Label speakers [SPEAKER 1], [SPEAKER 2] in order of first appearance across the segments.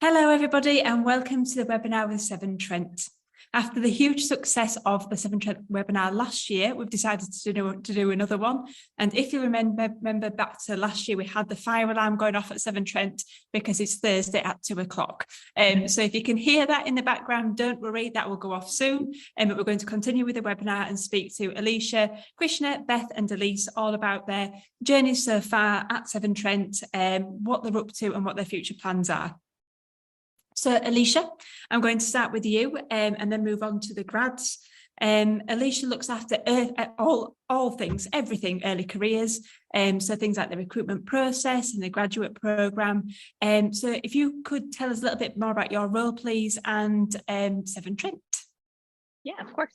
[SPEAKER 1] Hello, everybody, and welcome to the webinar with Severn Trent. After the huge success of the Severn Trent webinar last year, we've decided to do another one. And if you remember back to last year, we had the fire alarm going off at Severn Trent because it's Thursday at 2 o'clock. So if you can hear that in the background, don't worry, that will go off soon. But we're going to continue with the webinar and speak to Alicia, Krishna, Beth and Elise all about their journey so far at Severn Trent, what they're up to and what their future plans are. So Alicia, I'm going to start with you and then move on to the grads. Alicia looks after all things, everything early careers. So things like the recruitment process and the graduate programme. So if you could tell us a little bit more about your role, please, and Severn Trent.
[SPEAKER 2] Yeah, of course.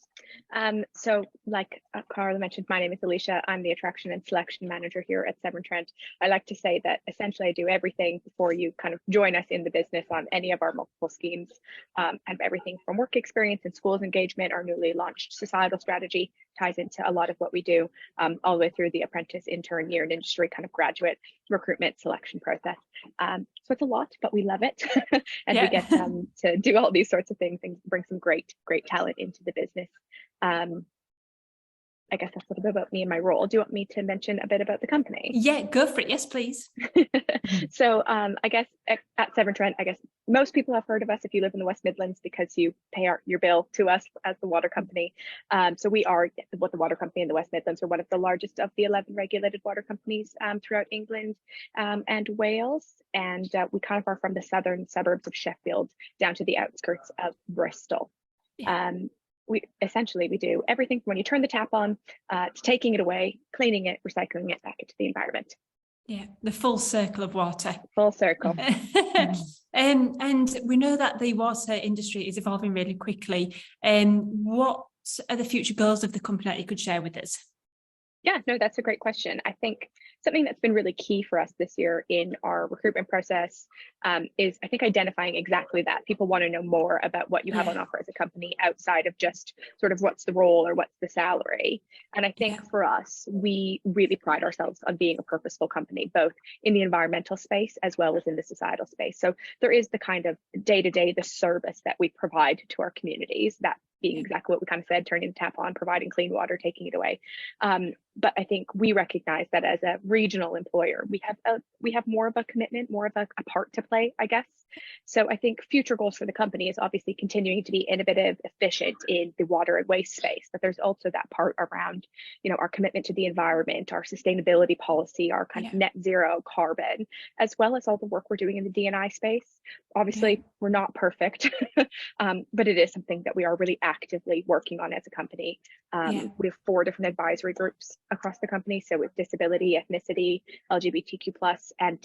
[SPEAKER 2] So like Carla mentioned, my name is Alicia. I'm the attraction and selection manager here at Severn Trent. I like to say that essentially I do everything before you kind of join us in the business on any of our multiple schemes, and everything from work experience and schools engagement. Our newly launched societal strategy ties into a lot of what we do, all the way through the apprentice, intern, year in industry kind of graduate recruitment selection process. So it's a lot, but we love it. And we get to do all these sorts of things and bring some great talent into the business. I guess that's a little bit about me and my role. Do you want me to mention a bit about the company?
[SPEAKER 1] Yeah, go for it. Yes, please.
[SPEAKER 2] So I guess at Severn Trent, I guess most people have heard of us if you live in the West Midlands because you pay your bill to us as the water company. So we are the water company in the West Midlands. We're one of the largest of the 11 regulated water companies throughout England and Wales. And we kind of are from the southern suburbs of Sheffield down to the outskirts of Bristol. Yeah. We do everything from when you turn the tap on to taking it away, cleaning it, recycling it back into the environment.
[SPEAKER 1] Yeah, the full circle of water.
[SPEAKER 2] Full circle.
[SPEAKER 1] And we know that the water industry is evolving really quickly. What are the future goals of the company that you could share with us?
[SPEAKER 2] Yeah, no, that's a great question. I think something that's been really key for us this year in our recruitment process is, I think, identifying exactly that. People want to know more about what you have on offer as a company outside of just sort of what's the role or what's the salary. And I think for us, we really pride ourselves on being a purposeful company, both in the environmental space as well as in the societal space. So there is the kind of day-to-day, the service that we provide to our communities, that being exactly what we kind of said, turning the tap on, providing clean water, taking it away. But I think we recognize that as a regional employer, we have more of a commitment, more of a part to play, I guess. So I think future goals for the company is obviously continuing to be innovative, efficient in the water and waste space. But there's also that part around, our commitment to the environment, our sustainability policy, our kind of net zero carbon, as well as all the work we're doing in the D&I space. Obviously, we're not perfect, but it is something that we are really actively working on as a company. We have 4 different advisory groups across the company. So with disability, ethnicity, LGBTQ+, and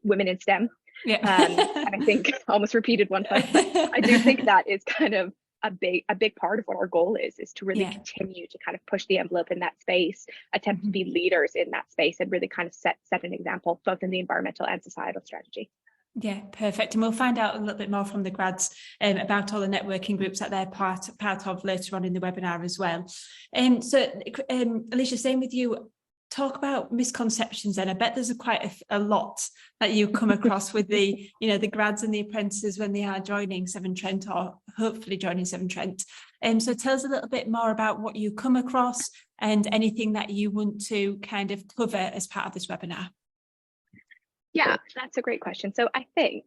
[SPEAKER 2] women in STEM. And I think almost repeated one time, but I do think that is kind of a big part of what our goal is to really continue to kind of push the envelope in that space, attempt to be leaders in that space, and really kind of set an example both in the environmental and societal strategy.
[SPEAKER 1] Yeah, perfect. And we'll find out a little bit more from the grads about all the networking groups that they're part of later on in the webinar as well. So Alicia, same with you. Talk about misconceptions then. I bet there's quite a lot that you come across with the grads and the apprentices when they are joining Severn Trent, or hopefully joining Severn Trent. So tell us a little bit more about what you come across and anything that you want to kind of cover as part of this webinar.
[SPEAKER 2] Yeah, that's a great question. So I think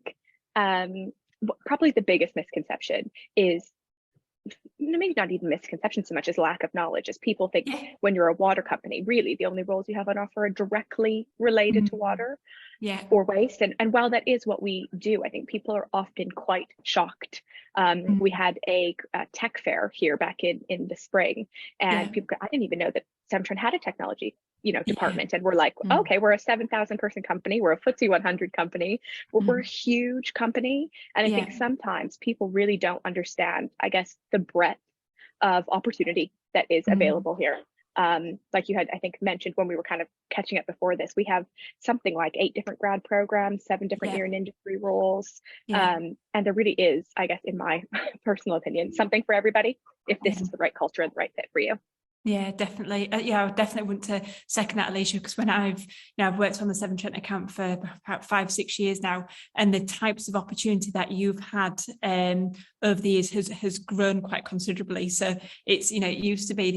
[SPEAKER 2] probably the biggest misconception is, maybe not even misconception so much as lack of knowledge, as people think when you're a water company, really the only roles you have on offer are directly related to water or waste. And while that is what we do, I think people are often quite shocked. We had a tech fair here back in the spring, and people, I didn't even know that Severn Trent had a technology department, and we're like, okay, we're a 7,000 person company, we're a FTSE 100 company, we're a huge company. And I think sometimes people really don't understand, I guess, the breadth of opportunity that is available here. Like you had, I think, mentioned when we were kind of catching up before this, we have something like 8 different grad programs, 7 different year in industry roles. And there really is, I guess, in my personal opinion, something for everybody if this is the right culture and the right fit for you.
[SPEAKER 1] Yeah, definitely. Yeah, I definitely want to second that, Alicia, because when I've worked on the Severn Trent account for about 5-6 years now, and the types of opportunity that you've had over the years has grown quite considerably. So it's, it used to be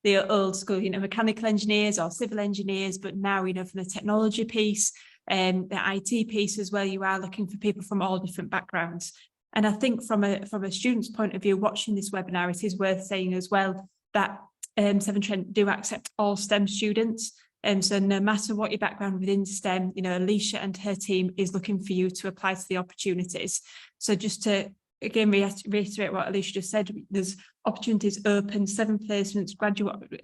[SPEAKER 1] the old school, mechanical engineers or civil engineers, but now, from the technology piece and the IT piece as well, you are looking for people from all different backgrounds. And I think from a student's point of view, watching this webinar, it is worth saying as well that Severn Trent do accept all STEM students. So no matter what your background within STEM, Alicia and her team is looking for you to apply to the opportunities. So just to, again, reiterate what Alicia just said, there's opportunities open, 7 placements,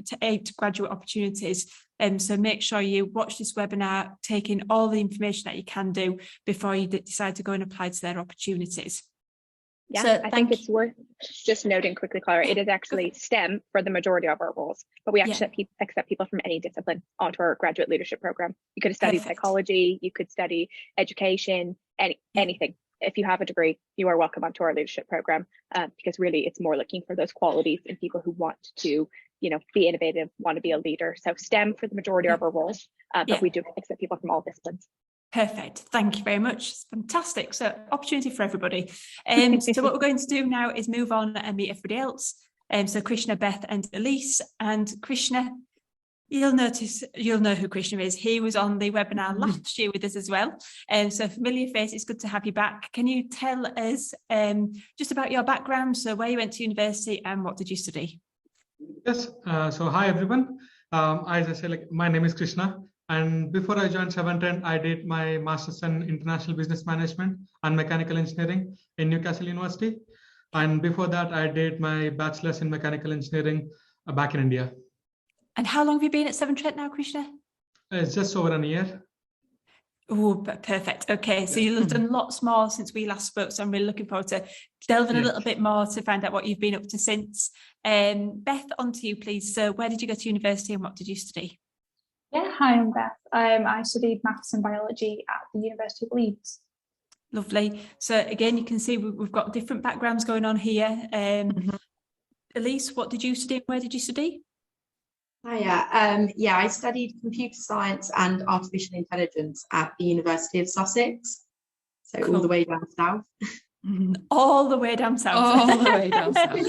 [SPEAKER 1] to 8 graduate opportunities. So make sure you watch this webinar, take in all the information that you can do before you decide to go and apply to their opportunities.
[SPEAKER 2] Yeah, so I think it's worth just noting quickly, Clara, it is actually STEM for the majority of our roles, but we actually accept people from any discipline onto our graduate leadership program. You could have studied psychology, you could study education, anything. If you have a degree, you are welcome onto our leadership program, because really it's more looking for those qualities in people who want to, be innovative, want to be a leader. So STEM for the majority of our roles, but we do accept people from all disciplines.
[SPEAKER 1] Perfect. Thank you very much. It's fantastic. So opportunity for everybody. So what we're going to do now is move on and meet everybody else. So Krishna, Beth and Elise. And Krishna, you'll know who Krishna is. He was on the webinar last year with us as well. So familiar face, it's good to have you back. Can you tell us just about your background? So where you went to university and what did you study?
[SPEAKER 3] Yes. So hi, everyone. As I said, my name is Krishna. And before I joined Severn Trent, I did my master's in international business management and mechanical engineering in Newcastle University. And before that, I did my bachelor's in mechanical engineering back in India.
[SPEAKER 1] And how long have you been at Severn Trent now, Krishna?
[SPEAKER 3] It's just over a year.
[SPEAKER 1] Oh, perfect. Okay, so you've done lots more since we last spoke, so I'm really looking forward to delving a little bit more to find out what you've been up to since. Beth, on to you, please. So where did you go to university and what did you study?
[SPEAKER 4] Yeah, hi, I'm Beth. I studied maths and biology at the University of Leeds.
[SPEAKER 1] Lovely. So again, you can see we've got different backgrounds going on here. Elise, what did you study? Where did you study?
[SPEAKER 5] Hiya. I studied computer science and artificial intelligence at the University of Sussex. So all the way down south.
[SPEAKER 1] All the way down south.
[SPEAKER 6] All the way down south.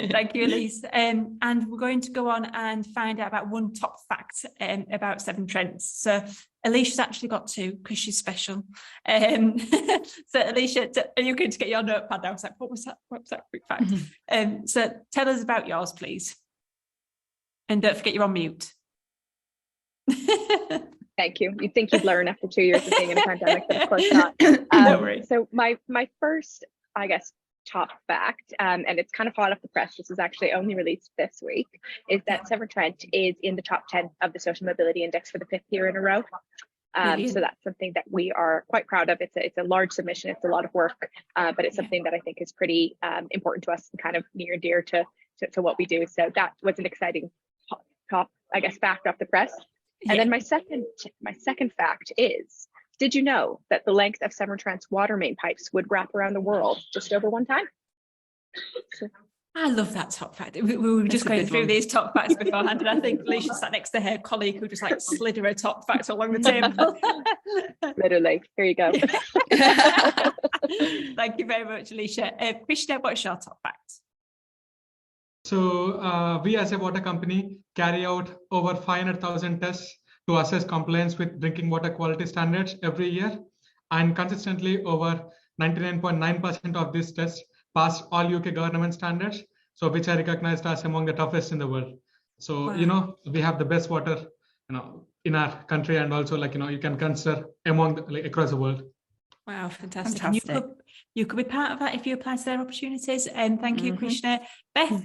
[SPEAKER 1] Thank you, Elise. And we're going to go on and find out about one top fact about Severn Trent. So Alicia's actually got 2 because she's special. So Alicia, are you going to get your notepad now? I was like, what was that quick fact? So tell us about yours, please. And don't forget you're on mute.
[SPEAKER 2] Thank you. You'd think you'd learn after 2 years of being in a pandemic, but of course not.
[SPEAKER 1] Don't worry.
[SPEAKER 2] So my first, I guess, top fact, and it's kind of hot off the press, this was actually only released this week, is that Severn Trent is in the top 10 of the Social Mobility Index for the 5th year in a row. So that's something that we are quite proud of. It's a large submission, it's a lot of work, but it's something that I think is pretty important to us and kind of near and dear to what we do. So that was an exciting top, I guess, fact off the press. And then my second fact is, did you know that the length of Severn Trent's water main pipes would wrap around the world just over one time?
[SPEAKER 1] I love that top fact. We were just going through these top facts beforehand, and I think Alicia sat next to her colleague who just slid her a top fact along the table.
[SPEAKER 2] Literally, here you go.
[SPEAKER 1] Thank you very much, Alicia. Krishna, what's your top fact?
[SPEAKER 3] So we as a water company carry out over 500,000 tests to assess compliance with drinking water quality standards every year. And consistently over 99.9% of these tests pass all UK government standards, so which are recognized as among the toughest in the world. So, we have the best water, in our country, and also you can consider among across the world.
[SPEAKER 1] Wow, fantastic. You could be part of that if you apply to their opportunities. And thank you, Krishna. Beth?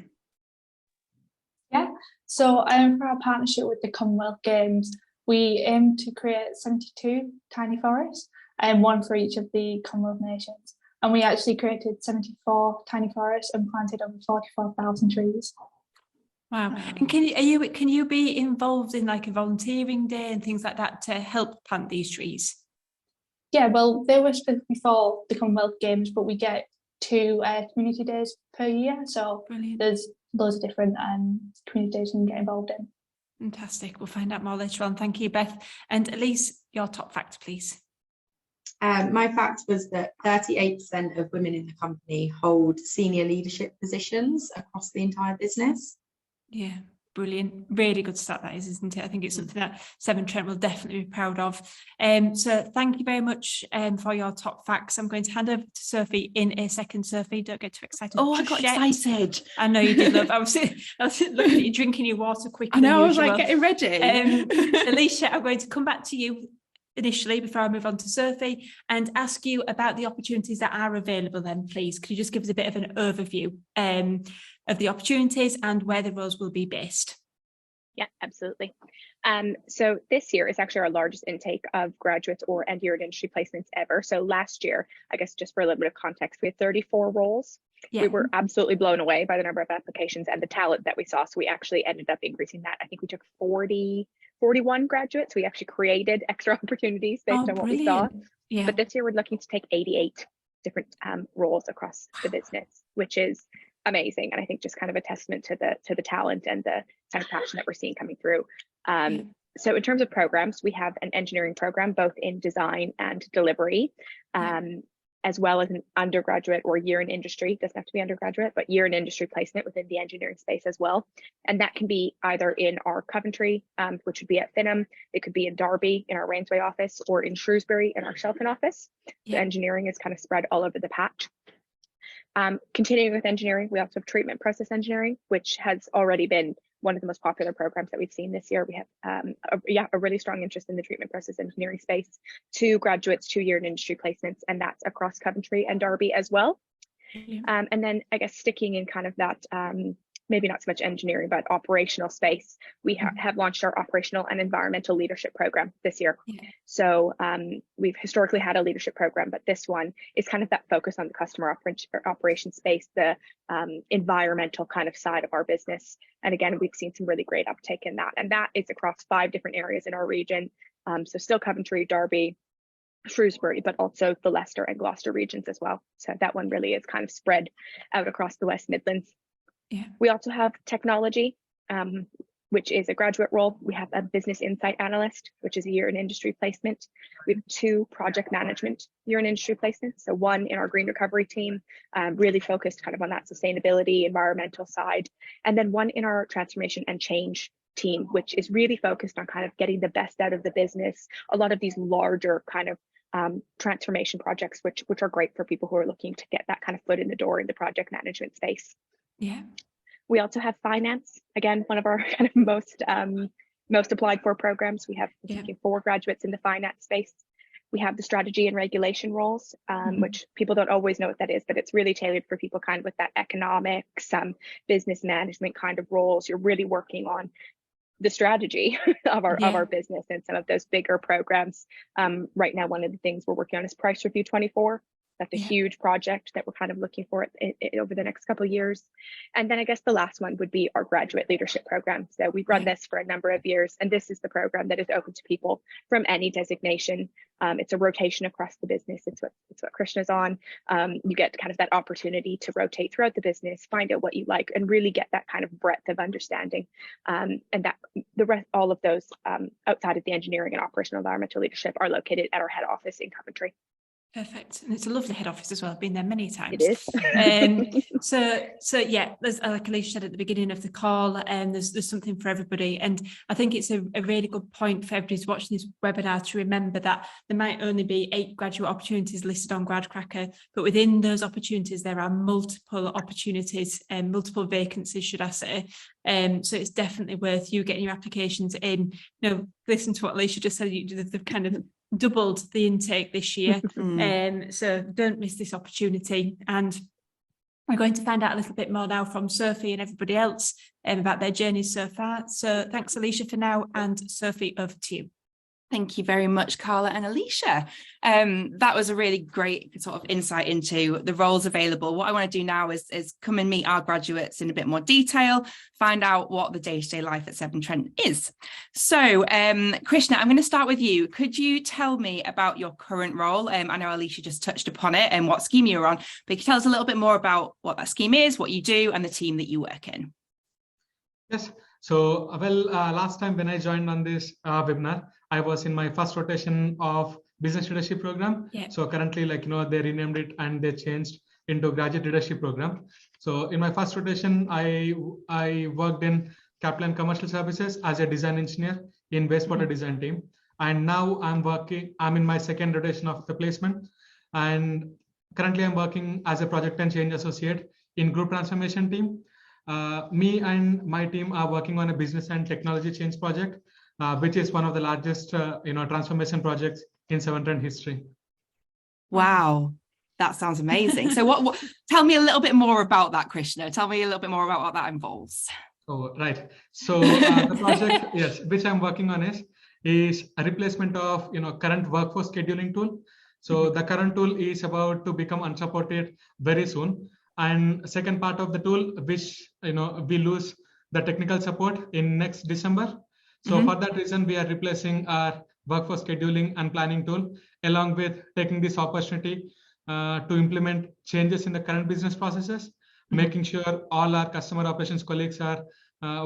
[SPEAKER 4] Yeah, so for our partnership with the Commonwealth Games, we aim to create 72 tiny forests, and one for each of the Commonwealth nations. And we actually created 74 tiny forests and planted over 44,000 trees.
[SPEAKER 1] Wow. And can you be involved in like a volunteering day and things like that to help plant these trees?
[SPEAKER 4] Yeah, well, they were specifically for the Commonwealth Games, but we get 2 community days per year. So there's loads of different communities you can get involved in.
[SPEAKER 1] Fantastic. We'll find out more later on. Thank you, Beth. And Elise, your top fact, please.
[SPEAKER 5] My fact was that 38% of women in the company hold senior leadership positions across the entire business.
[SPEAKER 1] Yeah, brilliant. Really good stat that is, isn't it? I think it's something that Severn Trent will definitely be proud of. So thank you very much for your top facts. I'm going to hand over to Sophie in a second. Sophie, don't get too excited.
[SPEAKER 6] Oh, I got excited.
[SPEAKER 1] I know you did, love. I was looking at you drinking your water quicker
[SPEAKER 6] I know,
[SPEAKER 1] than
[SPEAKER 6] I was
[SPEAKER 1] usual.
[SPEAKER 6] like getting ready.
[SPEAKER 1] Alicia, I'm going to come back to you initially before I move on to Sophie and ask you about the opportunities that are available then, please. Could you just give us a bit of an overview of the opportunities and where the roles will be based?
[SPEAKER 2] Yeah, absolutely. So this year is actually our largest intake of graduates or end-year industry placements ever. So last year, I guess just for a little bit of context, we had 34 roles.
[SPEAKER 1] Yeah.
[SPEAKER 2] We were absolutely blown away by the number of applications and the talent that we saw. So we actually ended up increasing that. I think we took 41 graduates. We actually created extra opportunities based on what we saw.
[SPEAKER 1] Yeah.
[SPEAKER 2] But this year we're looking to take 88 different roles across the business, which is amazing. And I think just kind of a testament to the talent and the kind of passion that we're seeing coming through. So in terms of programs, we have an engineering program, both in design and delivery, as well as an undergraduate or year in industry, doesn't have to be undergraduate, but year in industry placement within the engineering space as well. And that can be either in our Coventry, which would be at Finham, it could be in Derby in our Rainsway office, or in Shrewsbury in our Shelton office. So engineering is kind of spread all over the patch. Continuing with engineering, we also have treatment process engineering, which has already been one of the most popular programs that we've seen this year. We have a really strong interest in the treatment process engineering space, 2 graduates, 2 year in industry placements, and that's across Coventry and Derby as well. And then I guess sticking in kind of that, maybe not so much engineering, but operational space, we have launched our operational and environmental leadership program this year. So we've historically had a leadership program, but this one is kind of that focus on the customer operation space, the environmental kind of side of our business. And again, we've seen some really great uptake in that. And that is across 5 different areas in our region. So still Coventry, Derby, Shrewsbury, but also the Leicester and Gloucester regions as well. So that one really is kind of spread out across the West Midlands. We also have technology, which is a graduate role. We have a business insight analyst, which is a year in industry placement. We have 2 project management year in industry placements. So 1 in our green recovery team, really focused kind of on that sustainability, environmental side. And then 1 in our transformation and change team, which is really focused on kind of getting the best out of the business. A lot of these larger kind of transformation projects, which are great for people who are looking to get that kind of foot in the door in the project management space. We also have finance, again, one of our kind of most applied for programs. We have 4 graduates in the finance space. We have the strategy and regulation roles, which people don't always know what that is, but it's really tailored for people kind of with that economics, business management kind of roles. You're really working on the strategy of our business and some of those bigger programs. Right now, one of the things we're working on is Price Review 24. That's a huge project that we're kind of looking for over the next couple of years. And then I guess the last one would be our graduate leadership program. So we've run this for a number of years, and this is the program that is open to people from any designation. It's a rotation across the business. It's what Krishna's on. You get kind of that opportunity to rotate throughout the business, find out what you like, and really get that kind of breadth of understanding. And that the rest, all of those outside of the engineering and operational environmental leadership are located at our head office in Coventry.
[SPEAKER 1] Perfect. And it's a lovely head office as well. I've been there many times.
[SPEAKER 2] It is.
[SPEAKER 1] So yeah, there's, like Alicia said at the beginning of the call, there's something for everybody. And I think it's a really good point for everybody who's watching this webinar to remember that there might only be 8 graduate opportunities listed on Gradcracker, but within those opportunities, there are multiple opportunities and multiple vacancies, should I say. So it's definitely worth you getting your applications in. Listen to what Alicia just said, they've kind of doubled the intake this year. So don't miss this opportunity. And we're going to find out a little bit more now from Sophie and everybody else about their journeys so far. So thanks, Alicia, for now, and Sophie, over to you.
[SPEAKER 6] Thank you very much, Carla and Alicia. That was a really great sort of insight into the roles available. What I want to do now is come and meet our graduates in a bit more detail, find out what the day-to-day life at Severn Trent is. So, Krishna, I'm going to start with you. Could you tell me about your current role? I know Alicia just touched upon it and what scheme you're on, but could you tell us a little bit more about what that scheme is, what you do, and the team that you work in?
[SPEAKER 3] Yes. So, last time when I joined on this webinar, I was in my first rotation of business leadership program.
[SPEAKER 1] Yeah.
[SPEAKER 3] So currently, they renamed it and they changed into graduate leadership program. So in my first rotation, I worked in capital and commercial services as a design engineer in wastewater design team. And now I'm in my second rotation of the placement. And currently I'm working as a project and change associate in group transformation team. Me and my team are working on a business and technology change project, which is one of the largest, transformation projects in Severn Trent history.
[SPEAKER 6] Wow, that sounds amazing. So, what? Tell me a little bit more about that, Krishna. Tell me a little bit more about what that involves.
[SPEAKER 3] Oh, right. So the project, yes, which I'm working on is a replacement of current workforce scheduling tool. So the current tool is about to become unsupported very soon. And second part of the tool, which we lose the technical support in next December. So for that reason, we are replacing our workforce scheduling and planning tool, along with taking this opportunity to implement changes in the current business processes, making sure all our customer operations colleagues are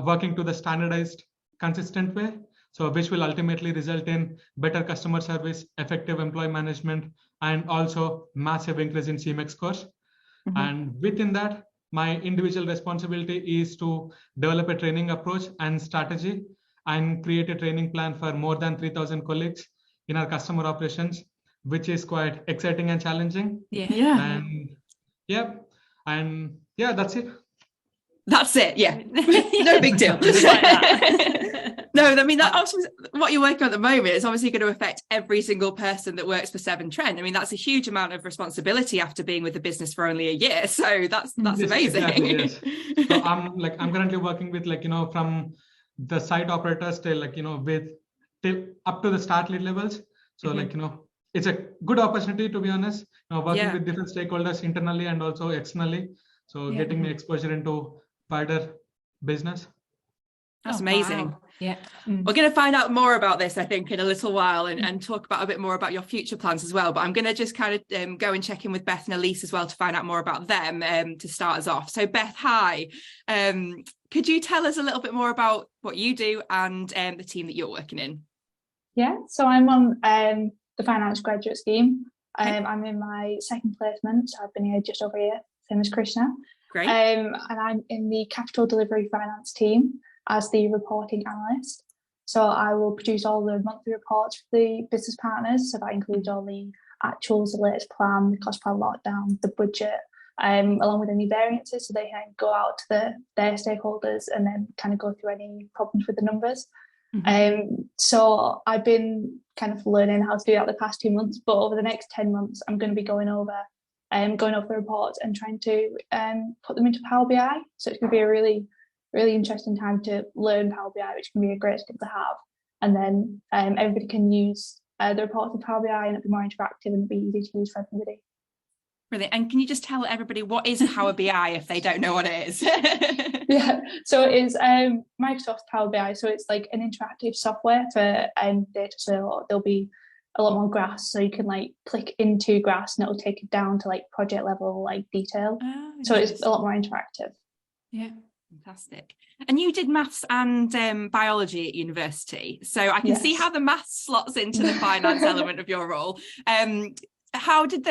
[SPEAKER 3] working to the standardized, consistent way. So which will ultimately result in better customer service, effective employee management, and also massive increase in CMX scores. And within that, my individual responsibility is to develop a training approach and strategy and create a training plan for more than 3,000 colleagues in our customer operations, which is quite exciting and challenging.
[SPEAKER 6] Yeah.
[SPEAKER 3] And that's it.
[SPEAKER 6] That's it. Yeah. No big deal. No, I mean, that obviously what you're working on at the moment is obviously going to affect every single person that works for Severn Trent. I mean, that's a huge amount of responsibility after being with the business for only a year. So that's
[SPEAKER 3] Yes,
[SPEAKER 6] amazing.
[SPEAKER 3] Exactly, yes. So I'm currently working with from the site operators till till up to the start lead levels. So it's a good opportunity, to be honest. Working with different stakeholders internally and also externally. So getting the exposure into wider business.
[SPEAKER 6] That's amazing.
[SPEAKER 1] Wow. Yeah.
[SPEAKER 6] We're going to find out more about this, I think, in a little while and talk about a bit more about your future plans as well. But I'm going to just kind of go and check in with Beth and Elise as well to find out more about them to start us off. So Beth, hi. Could you tell us a little bit more about what you do and the team that you're working in?
[SPEAKER 4] Yeah, so I'm on the finance graduate scheme. I'm in my second placement, so I've been here just over a year, same as Krishna.
[SPEAKER 6] Great.
[SPEAKER 4] And I'm in the capital delivery finance team as the reporting analyst. So I will produce all the monthly reports for the business partners. So that includes all the actuals, the latest plan, the cost per lockdown, the budget, along with any variances. So they can go out to their stakeholders and then kind of go through any problems with the numbers. So I've been kind of learning how to do that the past 2 months, but over the next 10 months, I'm going to be going over the reports and trying to put them into Power BI. So it's going to be a really interesting time to learn Power BI, which can be a great skill to have. And then everybody can use the reports in Power BI and it'll be more interactive and it'll be easy to use for everybody.
[SPEAKER 6] Brilliant. And can you just tell everybody what is Power BI if they don't know what it is?
[SPEAKER 4] Yeah, so it's Microsoft Power BI. So it's like an interactive software for data. So there'll be a lot more graphs. So you can click into graphs and it'll take it down to project level detail.
[SPEAKER 6] Oh,
[SPEAKER 4] so it's a lot more interactive.
[SPEAKER 6] Yeah. Fantastic. And you did maths and biology at university, so I can see how the maths slots into the finance element of your role. How did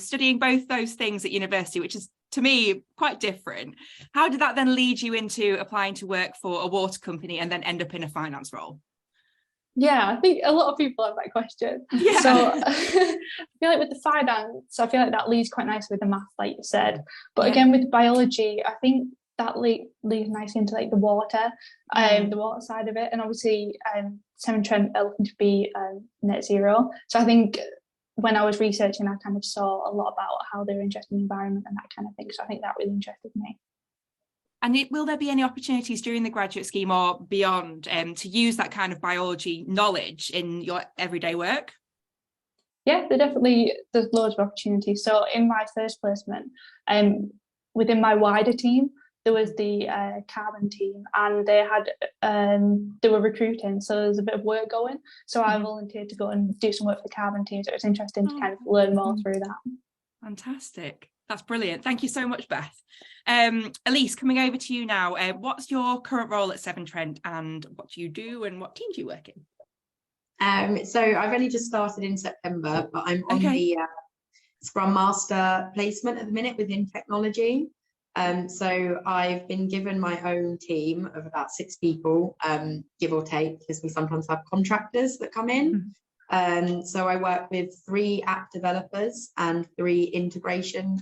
[SPEAKER 6] studying both those things at university, which is to me quite different, how did that then lead you into applying to work for a water company and then end up in a finance role?
[SPEAKER 4] Yeah, I think a lot of people have that question.
[SPEAKER 6] Yeah.
[SPEAKER 4] So I feel like with the finance, I feel like that leads quite nicely with the math, like you said. But again, with biology, I think that leads nicely into the water side of it. And obviously Severn Trent are looking to be net zero. So I think when I was researching, I kind of saw a lot about how they're interested in the environment and that kind of thing. So I think that really interested me.
[SPEAKER 6] And will there be any opportunities during the graduate scheme or beyond to use that kind of biology knowledge in your everyday work?
[SPEAKER 4] Yeah, there's loads of opportunities. So in my first placement, within my wider team, there was the carbon team, and they were recruiting, so there was a bit of work going. So I volunteered to go and do some work for the carbon team. So it was interesting to kind of learn more through that.
[SPEAKER 6] Fantastic. That's brilliant. Thank you so much, Beth. Elise, coming over to you now. What's your current role at Severn Trent, and what do you do and what team do you work in?
[SPEAKER 5] So I've only just started in September, but I'm on the Scrum Master placement at the minute within technology. So I've been given my own team of about 6 people, give or take, because we sometimes have contractors that come in. So I work with 3 app developers and 3 integration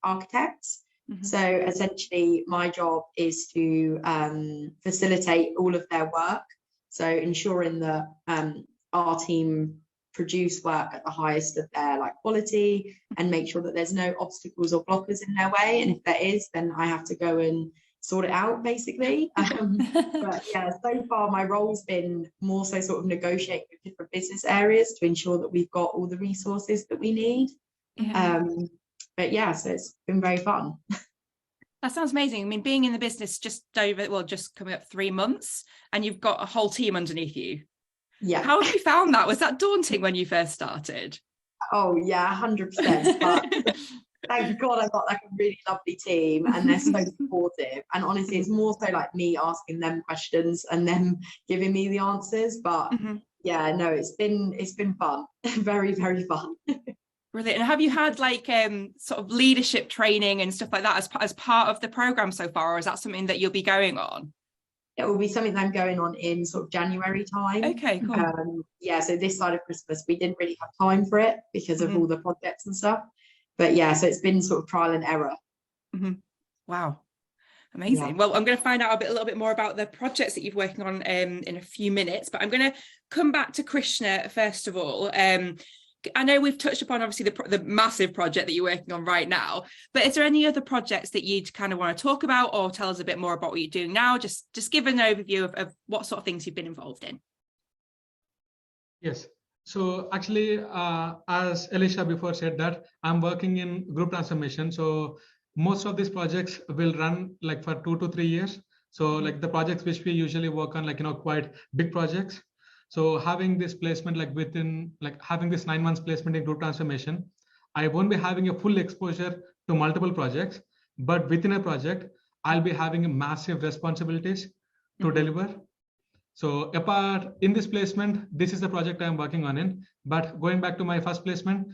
[SPEAKER 5] architects. So essentially my job is to facilitate all of their work. So ensuring that our team produce work at the highest of their quality, and make sure that there's no obstacles or blockers in their way. And if there is, then I have to go and sort it out, basically. But yeah, so far my role's been more so sort of negotiating with different business areas to ensure that we've got all the resources that we need. But yeah, so it's been very fun.
[SPEAKER 6] That sounds amazing. I mean, being in the business just coming up 3 months, and you've got a whole team underneath you.
[SPEAKER 5] Yeah.
[SPEAKER 6] How have you found that? Was that daunting when you first started?
[SPEAKER 5] Oh yeah, 100%. But thank God I got a really lovely team, and they're so supportive. And honestly, it's more so me asking them questions and them giving me the answers. But yeah, no, it's been fun. Very, very fun.
[SPEAKER 6] Brilliant. And have you had sort of leadership training and stuff like that as part of the program so far, or is that something that you'll be going on?
[SPEAKER 5] It will be something that I'm going on in sort of January time.
[SPEAKER 6] Okay, cool.
[SPEAKER 5] Yeah, so this side of Christmas we didn't really have time for it because of all the projects and stuff. But yeah, so it's been sort of trial and error.
[SPEAKER 6] Wow. Amazing. Yeah. Well, I'm going to find out a little bit more about the projects that you're working on in a few minutes, but I'm going to come back to Krishna first of all. I know we've touched upon obviously the massive project that you're working on right now, but is there any other projects that you'd kind of want to talk about, or tell us a bit more about what you're doing now? Just give an overview of what sort of things you've been involved in.
[SPEAKER 3] Yes. So actually, as Alicia before said that I'm working in group transformation. So most of these projects will run for 2 to 3 years. So the projects which we usually work on, quite big projects. So having this placement having this 9 months placement in group transformation, I won't be having a full exposure to multiple projects, but within a project, I'll be having massive responsibilities to deliver. So apart in this placement, this is the project I'm working on in. But going back to my first placement,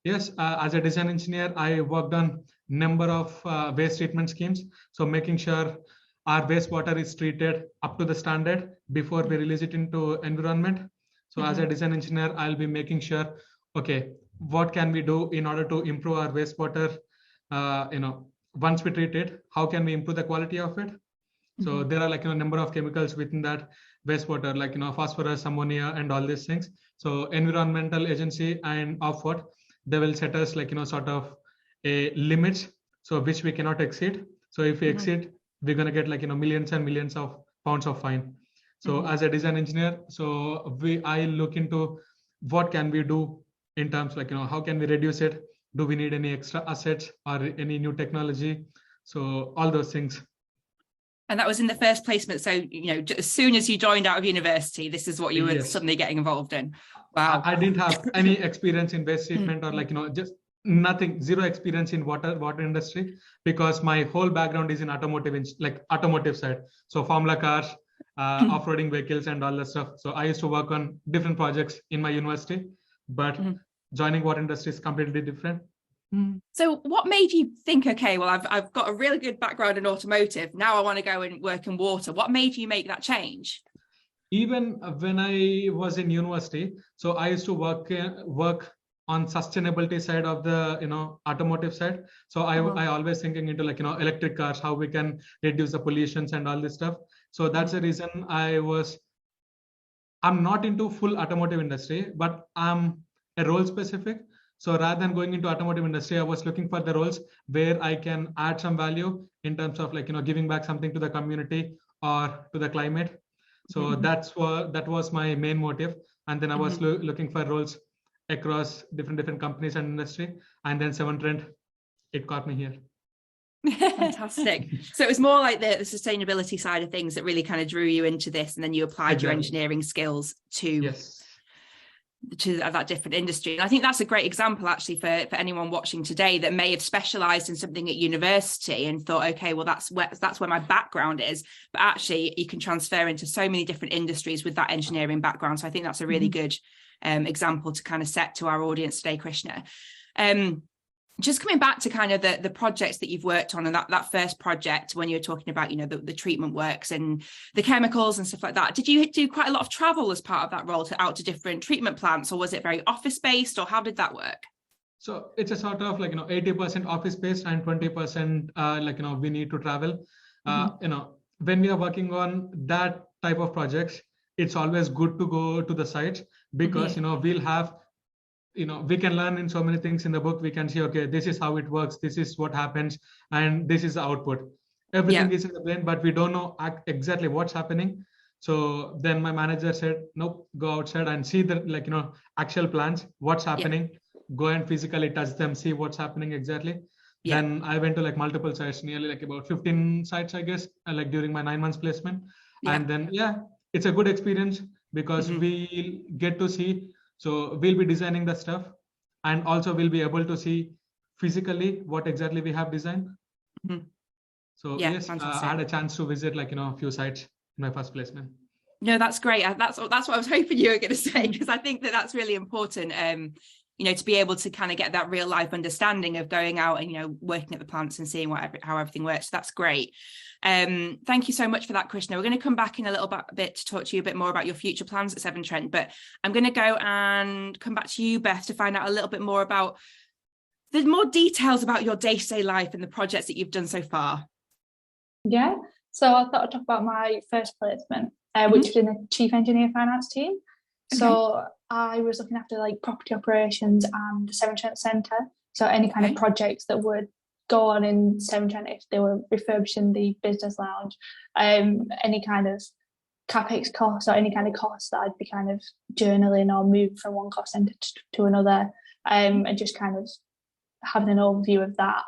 [SPEAKER 3] yes, as a design engineer, I worked on number of waste treatment schemes. So making sure our wastewater is treated up to the standard before we release it into environment. So as a design engineer, I'll be making sure, okay, what can we do in order to improve our wastewater? Once we treat it, how can we improve the quality of it? So there are a number of chemicals within that wastewater, phosphorus, ammonia, and all these things. So environmental agency and Ofwat, they will set us sort of a limits, so which we cannot exceed. So if we exceed, we're going to get millions and millions of pounds of fine. So as a design engineer, so I look into what can we do in terms how can we reduce it? Do we need any extra assets or any new technology? So all those things.
[SPEAKER 6] And that was in the first placement. So, as soon as you joined out of university, this is what you were suddenly getting involved in. Wow. I
[SPEAKER 3] didn't have any experience in waste treatment or just nothing, zero experience in water industry, because my whole background is in automotive side. So Formula cars, off-roading vehicles and all that stuff. So I used to work on different projects in my university, but joining water industry is completely different.
[SPEAKER 6] So what made you think, okay, well, I've got a really good background in automotive, now I want to go and work in water? What made you make that change?
[SPEAKER 3] Even when I was in university, so I used to work on sustainability side of the automotive side. So I always thinking into electric cars, how we can reduce the pollutions and all this stuff. So that's the reason I'm not into full automotive industry, but I'm a role specific. So rather than going into automotive industry, I was looking for the roles where I can add some value in terms of giving back something to the community or to the climate. So that was my main motive. And then I was looking for roles across different companies and industry. And then Severn Trent, it caught me here.
[SPEAKER 6] Fantastic. So it was more like the sustainability side of things that really kind of drew you into this, and then you applied your engineering skills to.
[SPEAKER 3] Yes.
[SPEAKER 6] that different industry. And I think that's a great example actually for anyone watching today that may have specialized in something at university and thought, okay, well, that's where my background is, but actually you can transfer into so many different industries with that engineering background. So I think that's a really good example to kind of set to our audience today, Krishna. Just coming back to kind of the projects that you've worked on, and that first project when you were talking about, the treatment works and the chemicals and stuff like that, did you do quite a lot of travel as part of that role out to different treatment plants, or was it very office based, or how did that work?
[SPEAKER 3] So it's a sort of 80% office based and 20% we need to travel. When we are working on that type of projects, it's always good to go to the site, because we'll have we can learn in so many things in the book. We can see, okay, this is how it works, this is what happens, and this is the output. Everything is in the brain, but we don't know exactly what's happening. So then my manager said, nope, go outside and see the actual plants, what's happening, go and physically touch them, see what's happening exactly. Then I went to multiple sites, nearly about 15 sites, I guess, during my 9 months placement. And then, it's a good experience, because we'll get to see. So we'll be designing the stuff, and also we'll be able to see physically what exactly we have designed. So yes, I had a chance to visit a few sites in my first placement.
[SPEAKER 6] No, that's great. That's what I was hoping you were going to say, because I think that's really important. To be able to kind of get that real life understanding of going out and working at the plants and seeing how everything works. That's great. Thank you so much for that, Krishna. We're going to come back in a little bit to talk to you a bit more about your future plans at Severn Trent, but I'm going to go and come back to you, Beth, to find out a little bit more about the more details about your day-to-day life and the projects that you've done so far.
[SPEAKER 4] Yeah, so I thought I'd talk about my first placement, which was in the Chief Engineer Finance team. Okay. So I was looking after property operations and the Severn Trent Centre. So any kind of projects that would go on in Severn Trent, if they were refurbishing the business lounge, any kind of CapEx costs or any kind of costs that I'd be kind of journaling or moving from one cost centre to another, and just kind of having an overview of that,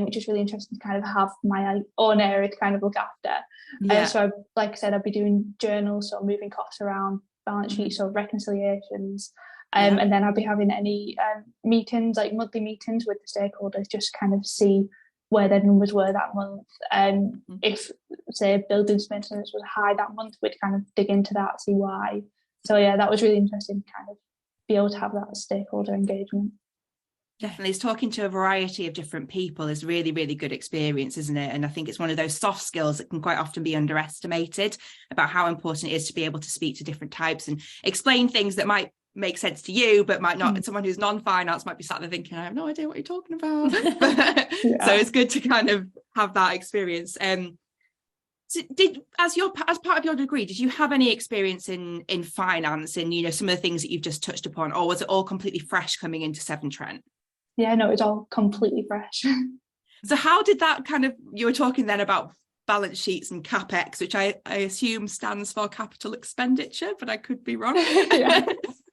[SPEAKER 4] which is really interesting to kind of have my own area to kind of look after. So like I said, I'd be doing journals, so moving costs around, balance sheets or reconciliations, and then I'll be having any meetings, monthly meetings with the stakeholders, just kind of see where their numbers were that month. If, say, buildings maintenance was high that month, we'd kind of dig into that, see why. So that was really interesting to kind of be able to have that stakeholder engagement.
[SPEAKER 6] Definitely, it's talking to a variety of different people is really, really good experience, isn't it? And I think it's one of those soft skills that can quite often be underestimated, about how important it is to be able to speak to different types and explain things that might make sense to you, but might not. Someone who's non-finance might be sat there thinking, I have no idea what you're talking about. So it's good to kind of have that experience. So as part of your degree, did you have any experience in finance and some of the things that you've just touched upon, or was it all completely fresh coming into Severn Trent?
[SPEAKER 4] Yeah, no, it's all completely fresh.
[SPEAKER 6] So how did that you were talking then about balance sheets and CapEx, which I assume stands for capital expenditure, but I could be wrong.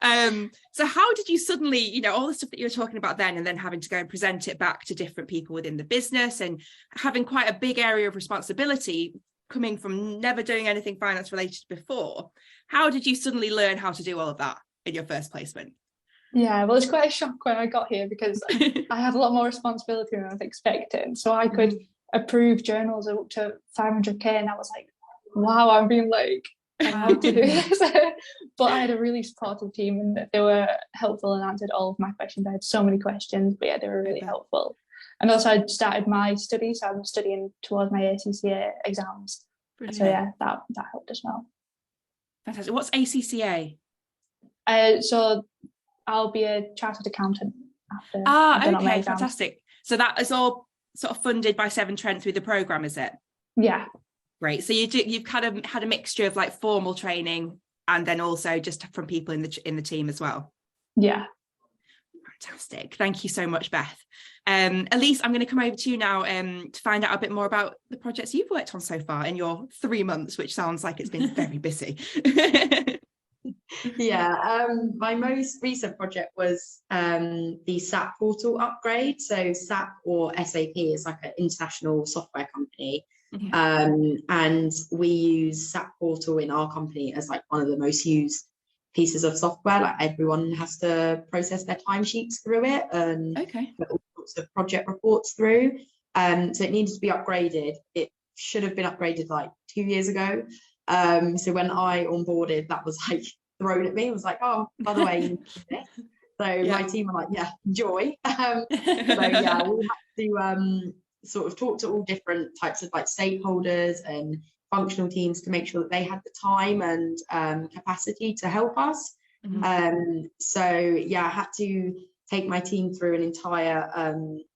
[SPEAKER 6] So how did you suddenly, all the stuff that you were talking about then, and then having to go and present it back to different people within the business and having quite a big area of responsibility coming from never doing anything finance related before, how did you suddenly learn how to do all of that in your first placement?
[SPEAKER 4] Yeah, well, it's quite a shock when I got here, because I had a lot more responsibility than I was expecting. So I could approve journals up to 500k, and I was like, wow, I'm being allowed to do this. But I had a really supportive team, and they were helpful and answered all of my questions. I had so many questions, but they were really helpful. And also I started my studies, so I'm studying towards my ACCA exams. Brilliant. So that helped as well.
[SPEAKER 6] Fantastic. What's ACCA?
[SPEAKER 4] So I'll be a chartered accountant after.
[SPEAKER 6] Okay, fantastic. So that is all sort of funded by Severn Trent through the programme, is it?
[SPEAKER 4] Yeah.
[SPEAKER 6] Great. So you've kind of had a mixture of formal training and then also just from people in the team as well.
[SPEAKER 4] Yeah.
[SPEAKER 6] Fantastic. Thank you so much, Beth. Elise, I'm going to come over to you now to find out a bit more about the projects you've worked on so far in your 3 months, which sounds like it's been very busy.
[SPEAKER 5] My most recent project was the SAP portal upgrade. So SAP, or SAP, is an international software company, and we use SAP portal in our company as one of the most used pieces of software. Like everyone has to process their timesheets through it and put all sorts of project reports through. So it needed to be upgraded. It should have been upgraded like 2 years ago. So when I onboarded, that was like thrown at me. It was like, oh, by the way, you need to do this. So my team were like, yeah, enjoy. So yeah, we had to sort of talk to all different types of like stakeholders and functional teams to make sure that they had the time and capacity to help us. So yeah, I had to take my team through an entire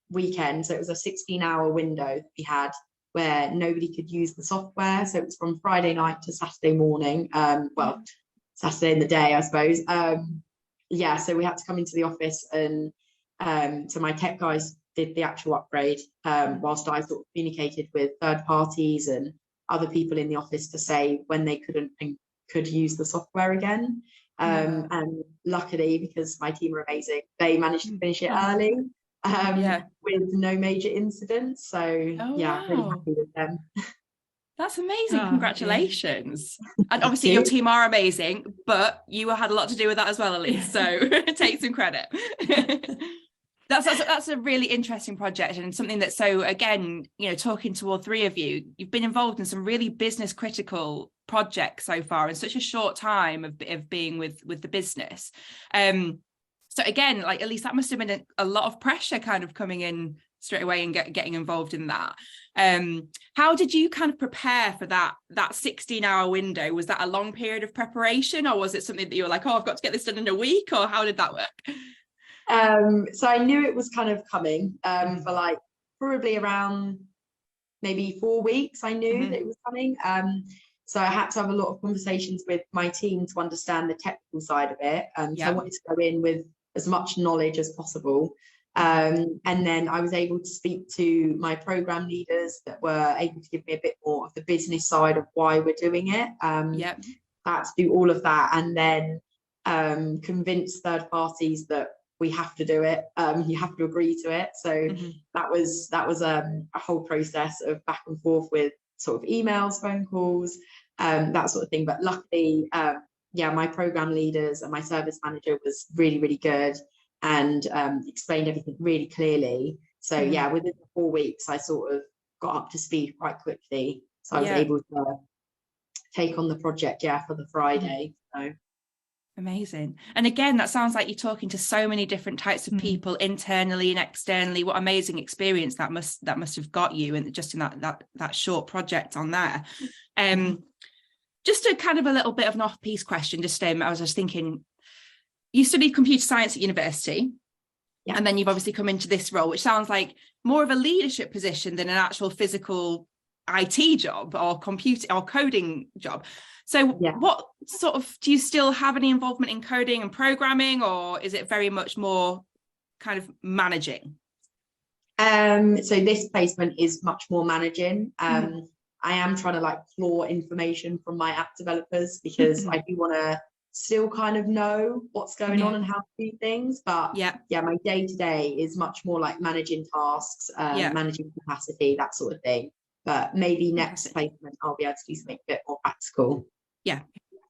[SPEAKER 5] weekend. So it was a 16-hour window that we had where nobody could use the software. So it was from Friday night to Saturday morning. Well, Saturday in the day, I suppose. Yeah, so we had to come into the office and so my tech guys did the actual upgrade whilst I sort of communicated with third parties and other people in the office to say when they couldn't and could use the software again. And luckily, because my team are amazing, they managed to finish it early with no major incidents. So yeah, really happy with them.
[SPEAKER 6] That's amazing. Congratulations. And obviously your team are amazing, but you had a lot to do with that as well, Elise. So take some credit. That's a really interesting project and something that, so again, you know, talking to all three of you, you've been involved in some really business critical projects so far in such a short time of being with the business. So again, like Elise, that must have been a lot of pressure kind of coming in straight away and getting involved in that. How did you kind of prepare for that 16-hour window? Was that a long period of preparation, or was it something that you were like, oh, I've got to get this done in a week, or how did that work?
[SPEAKER 5] So I knew it was kind of coming for like probably around maybe 4 weeks. I knew that it was coming. So I had to have a lot of conversations with my team to understand the technical side of it. So I wanted to go in with as much knowledge as possible. And then I was able to speak to my program leaders that were able to give me a bit more of the business side of why we're doing it. Had to do all of that, and then convince third parties that we have to do it. You have to agree to it. So that was a whole process of back and forth with sort of emails, phone calls, that sort of thing. But luckily, my program leaders and my service manager was really, really good and explained everything really clearly. So yeah, within the 4 weeks, I sort of got up to speed quite quickly. So I was able to take on the project, for the Friday. So.
[SPEAKER 6] Amazing. And again, that sounds like you're talking to so many different types of people internally and externally. What amazing experience that must have got you, and just in that short project on there. Just a kind of a little bit of an off-piece question. I was just thinking, you studied computer science at university, and then you've obviously come into this role, which sounds like more of a leadership position than an actual physical IT job or computer or coding job. So what sort of, do you still have any involvement in coding and programming, or is it very much more kind of managing?
[SPEAKER 5] So this placement is much more managing. I am trying to like claw information from my app developers because I do want to still kind of know what's going on and how to do things. But my day-to-day is much more like managing tasks, managing capacity, that sort of thing. But maybe next placement I'll be able to do something a bit more practical.
[SPEAKER 6] Yeah,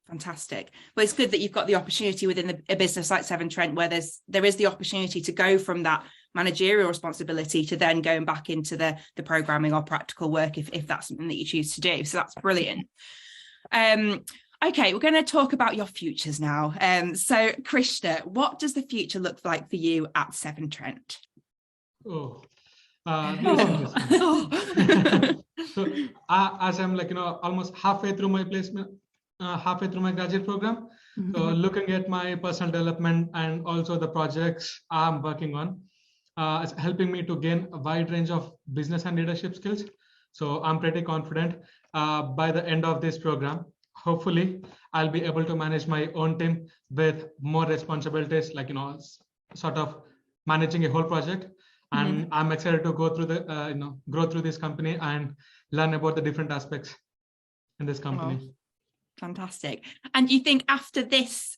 [SPEAKER 6] fantastic. Well, it's good that you've got the opportunity within a business like Severn Trent where there is the opportunity to go from that managerial responsibility to then going back into the programming or practical work if that's something that you choose to do. So that's brilliant. Okay, we're going to talk about your futures now. So Krishna, what does the future look like for you at Severn Trent?
[SPEAKER 3] So as I'm like, almost halfway through my placement, halfway through my graduate program. So looking at my personal development and also the projects I'm working on, it's helping me to gain a wide range of business and leadership skills. So I'm pretty confident by the end of this program, hopefully I'll be able to manage my own team with more responsibilities, like, sort of managing a whole project. And I'm excited to go through grow through this company and learn about the different aspects in this company.
[SPEAKER 6] Fantastic. And you think after this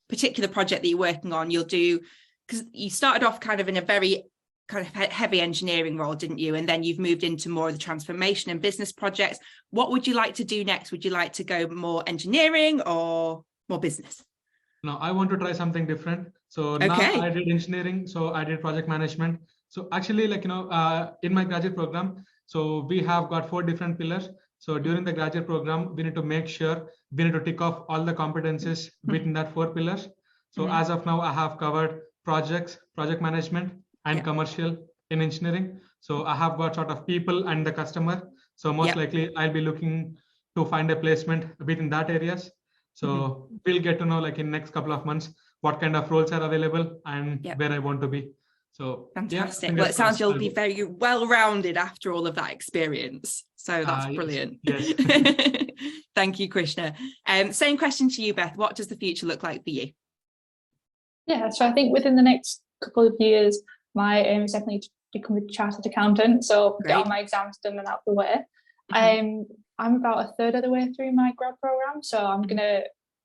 [SPEAKER 6] particular project that you're working on, you'll do, because you started off kind of in a very kind of heavy engineering role, didn't you? And then you've moved into more of the transformation and business projects. What would you like to do next? Would you like to go more engineering or more business?
[SPEAKER 3] no, I want to try something different. So now
[SPEAKER 6] Okay.
[SPEAKER 3] I did engineering, so I did project management. So actually, like, in my graduate program, so we have got 4 different pillars. So during the graduate program, we need to make sure we need to tick off all the competencies within that 4 pillars. So as of now, I have covered projects, project management, and commercial in engineering. So I have got sort of people and the customer. So most likely I'll be looking to find a placement within that areas. So we'll get to know, like, in next couple of months, what kind of roles are available and where I want to be. So
[SPEAKER 6] fantastic. Well, it sounds you'll be very well-rounded after all of that experience. So that's brilliant.
[SPEAKER 3] Yes.
[SPEAKER 6] Thank you, Krishna. Same question to you, Beth. What does the future look like for you?
[SPEAKER 4] Yeah, so I think within the next couple of years, my aim is definitely to become a chartered accountant. So get all my exams done and out the way. I'm about a third of the way through my grad program, so I'm gonna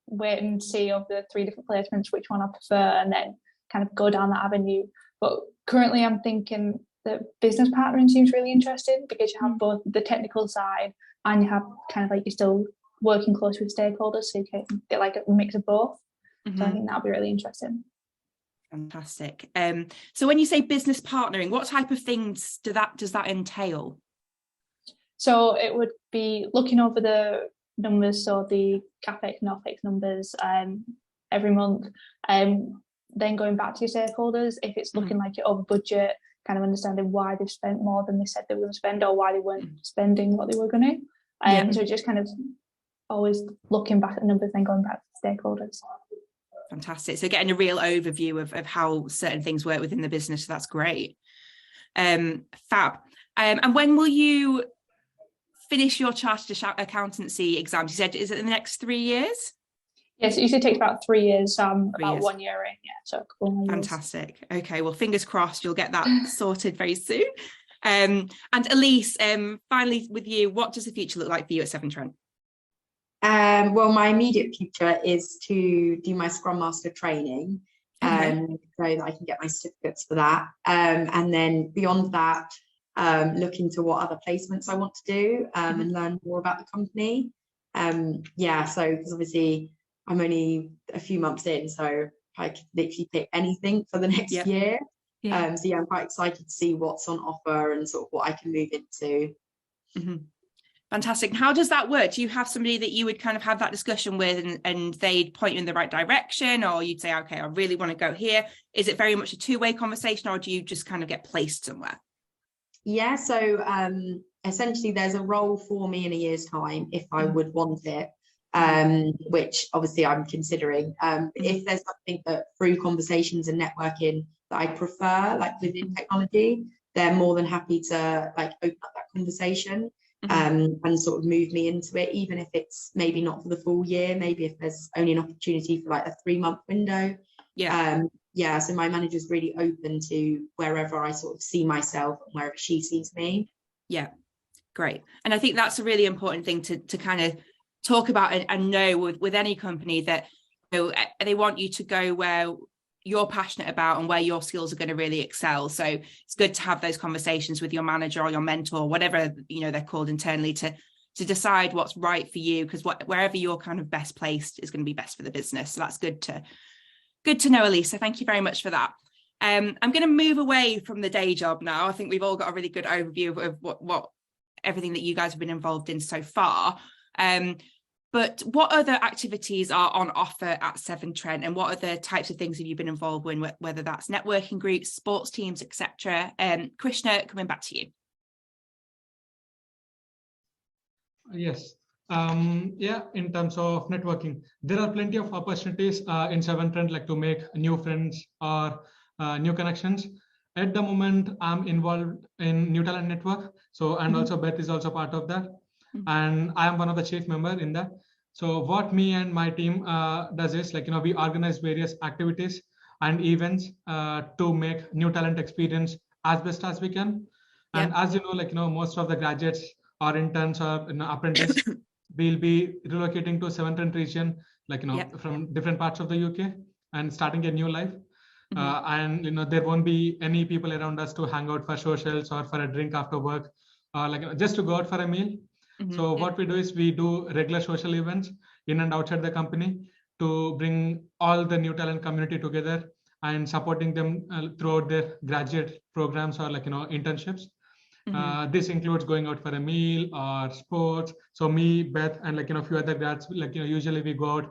[SPEAKER 4] wait and see of the 3 different placements which one I prefer, and then kind of go down that avenue. But currently, I'm thinking that business partnering seems really interesting because you have both the technical side and you have kind of like you're still working close with stakeholders, so you can get like a mix of both. So I think that'll be really interesting.
[SPEAKER 6] Fantastic. So when you say business partnering, what type of things does that entail?
[SPEAKER 4] So it would be looking over the numbers, so the CapEx and OpEx numbers every month, then going back to your stakeholders if it's looking like you're over budget, kind of understanding why they've spent more than they said they were going to spend or why they weren't spending what they were going to. So just kind of always looking back at the numbers, then going back to the stakeholders.
[SPEAKER 6] Fantastic. So getting a real overview of how certain things work within the business. So that's great. Fab. And when will you finish your chartered accountancy exams? You said, is it in the next 3 years?
[SPEAKER 4] Yes, it usually takes about 3 years, about 1 year in, so a couple more years.
[SPEAKER 6] Fantastic. Okay, well, fingers crossed you'll get that sorted very soon. And Elise, finally with you, what does the future look like for you at Severn Trent?
[SPEAKER 5] Well, my immediate future is to do my Scrum Master training, so that I can get my certificates for that. And then beyond that, look into what other placements I want to do and learn more about the company. So because obviously I'm only a few months in, so I could literally pick anything for the next year. I'm quite excited to see what's on offer and sort of what I can move into.
[SPEAKER 6] Fantastic. How does that work? Do you have somebody that you would kind of have that discussion with and they'd point you in the right direction, or you'd say, okay, I really want to go here? Is it very much a two-way conversation, or do you just kind of get placed somewhere?
[SPEAKER 5] Yeah, so essentially there's a role for me in a year's time if I would want it, which obviously I'm considering. If there's something that through conversations and networking that I prefer, like within technology, they're more than happy to like open up that conversation and sort of move me into it, even if it's maybe not for the full year, maybe if there's only an opportunity for like a 3-month window. So my manager's really open to wherever I sort of see myself and wherever she sees me. Yeah,
[SPEAKER 6] great. And I think that's a really important thing to kind of talk about and know with any company, that they want you to go where you're passionate about and where your skills are going to really excel. So it's good to have those conversations with your manager or your mentor, whatever they're called internally, to decide what's right for you, because wherever you're kind of best placed is going to be best for the business. So that's good to know, Elisa. Thank you very much for that. I'm going to move away from the day job now. I think we've all got a really good overview of what everything that you guys have been involved in so far. But what other activities are on offer at Severn Trent, and what other types of things have you been involved in, whether that's networking groups, sports teams, etc.? Krishna, coming back to you.
[SPEAKER 3] Yes. In terms of networking, there are plenty of opportunities in Severn Trent, like to make new friends or new connections. At the moment, I'm involved in New Talent Network. So, and also Beth is also part of that. And I am one of the chief members in that. So what me and my team does is, like, we organize various activities and events to make new talent experience as best as we can. And as most of the graduates or interns or apprentices will be relocating to Severn Trent region, from different parts of the UK and starting a new life. And there won't be any people around us to hang out for socials or for a drink after work, or just to go out for a meal. So what we do is we do regular social events in and outside the company to bring all the new talent community together and supporting them throughout their graduate programs or internships. This includes going out for a meal or sports. So me, Beth, and a few other grads, usually we go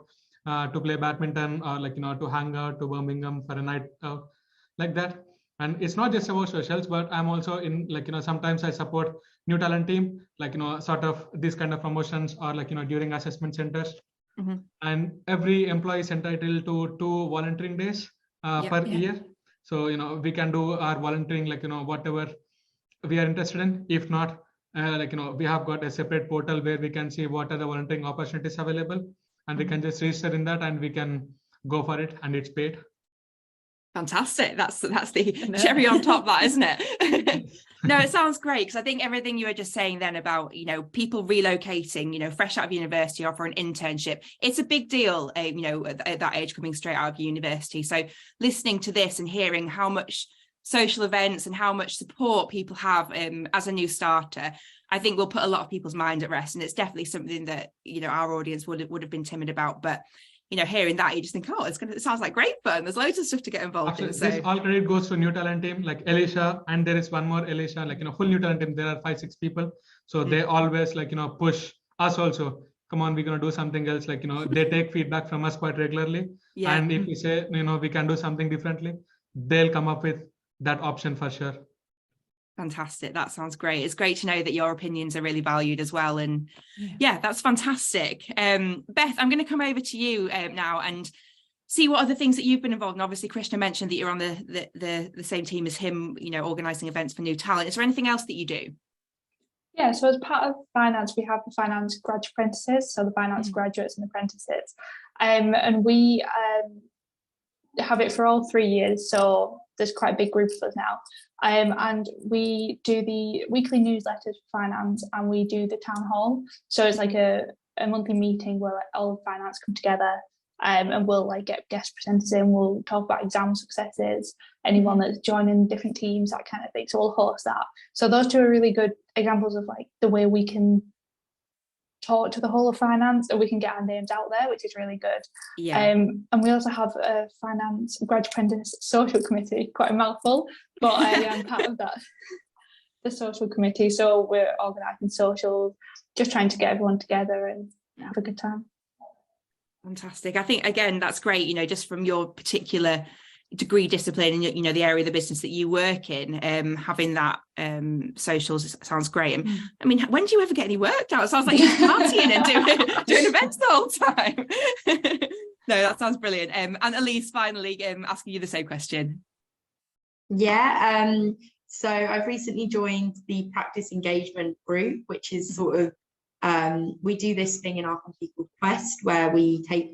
[SPEAKER 3] out to play badminton or to hang out to Birmingham for a night out like that. And it's not just about socials, but I'm also in sometimes I support new talent team, sort of these kind of promotions or during assessment centers. And every employee is entitled to 2 volunteering days per year. So we can do our volunteering whatever we are interested in. If not, we have got a separate portal where we can see what are the volunteering opportunities available, and we can just register in that and we can go for it, and it's paid.
[SPEAKER 6] Fantastic. That's the cherry on top, that, isn't it? No, it sounds great, because I think everything you were just saying then about, people relocating, fresh out of university or for an internship, it's a big deal, at that age, coming straight out of university. So listening to this and hearing how much social events and how much support people have as a new starter, I think will put a lot of people's mind at rest. And it's definitely something that, our audience would have been timid about. But hearing that, you just think, it sounds like great fun. There's loads of stuff to get involved in. So
[SPEAKER 3] this all credit goes to new talent team, like Alicia, and there is one more Alicia, full new talent team. There are 5-6 people. So they always push us also. Come on, we're going to do something else. They take feedback from us quite regularly. Yeah. And if we say, we can do something differently, they'll come up with that option for sure.
[SPEAKER 6] Fantastic. That sounds great. It's great to know that your opinions are really valued as well. And yeah, that's fantastic. Beth, I'm going to come over to you now and see what other things that you've been involved in. Obviously, Krishna mentioned that you're on the same team as him, organising events for new talent. Is there anything else that you do?
[SPEAKER 4] Yeah, so as part of finance, we have the finance graduate apprentices, so the finance graduates and apprentices. And we have it for all 3 years, so there's quite a big group of us now. And we do the weekly newsletters for finance, and we do the town hall. So it's like a monthly meeting where all of finance come together, and we'll get guest presenters in. We'll talk about exam successes, anyone that's joining different teams, that kind of thing. So we'll host that. So those two are really good examples of the way we can talk to the whole of finance, and we can get our names out there, which is really good. Yeah. And we also have a finance graduate apprentice social committee, quite a mouthful, but I am part of that, the social committee. So we're organising socials, just trying to get everyone together and have a good time.
[SPEAKER 6] Fantastic. I think, again, that's great, just from your particular degree discipline and the area of the business that you work in, having that socials sounds great. And I mean, when do you ever get any work out? It sounds like you're partying and doing events the whole time. No, that sounds brilliant. And Elise, finally, asking you the same question.
[SPEAKER 5] Yeah, so I've recently joined the practice engagement group, which is sort of we do this thing in our company called Quest, where we take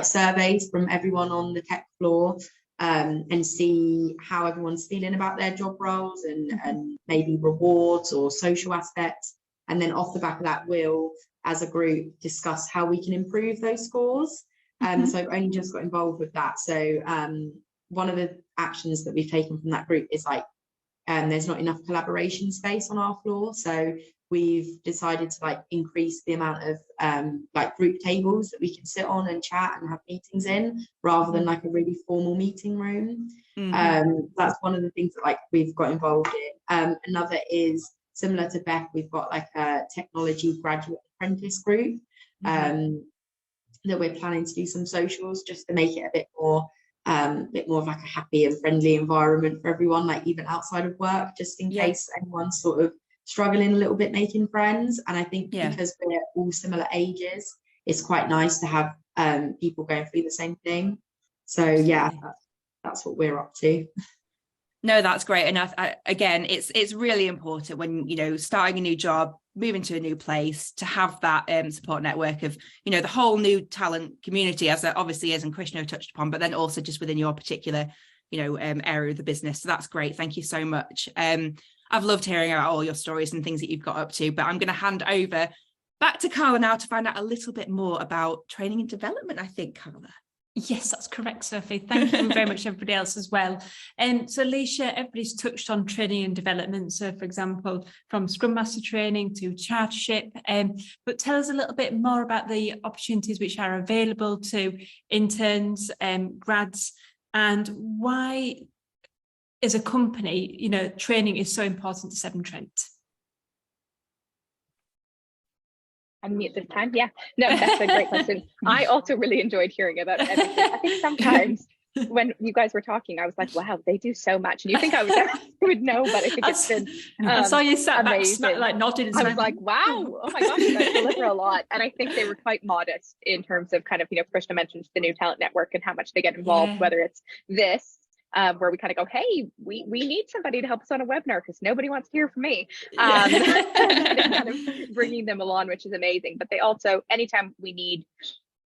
[SPEAKER 5] surveys from everyone on the tech floor and see how everyone's feeling about their job roles and maybe rewards or social aspects. And then off the back of that, we'll, as a group, discuss how we can improve those scores. So I've only just got involved with that. So one of the actions that we've taken from that group is there's not enough collaboration space on our floor. So we've decided to increase the amount of group tables that we can sit on and chat and have meetings in, rather than a really formal meeting room. That's one of the things that we've got involved in. Another is similar to Beth. We've got a technology graduate apprentice group that we're planning to do some socials just to make it a bit more of a happy and friendly environment for everyone, even outside of work, just in case anyone's sort of struggling a little bit making friends. And I think because we're all similar ages, it's quite nice to have people going through the same thing. So yeah, that's what we're up to.
[SPEAKER 6] No, that's great. And again, it's really important when starting a new job, moving to a new place, to have that support network of the whole new talent community, as there obviously is, and Krishna touched upon, but then also just within your particular area of the business. So that's great. Thank you so much. I've loved hearing about all your stories and things that you've got up to, but I'm going to hand over back to Carla now to find out a little bit more about training and development, I think, Carla.
[SPEAKER 1] Yes, that's correct, Sophie. Thank you very much, everybody else as well. So Alicia, everybody's touched on training and development. So for example, from Scrum Master training to chartership, but tell us a little bit more about the opportunities which are available to interns, grads, and why as a company, you know, training is so important to Severn Trent.
[SPEAKER 2] Unmute this time. Yeah, no, that's a great question. I also really enjoyed hearing about everything. I think sometimes when you guys were talking, I was like, wow, they do so much. And you think I would know, but I think it's been
[SPEAKER 1] I saw you sat
[SPEAKER 2] amazing.
[SPEAKER 1] back, like nodding.
[SPEAKER 2] I was like, wow, oh my gosh, you guys deliver a lot. And I think they were quite modest in terms of kind of, you know, Krishna mentioned the new talent network and how much they get involved, whether it's this, where we kind of go, hey, we need somebody to help us on a webinar because nobody wants to hear from me. Kind of bringing them along, which is amazing. But they also, anytime we need,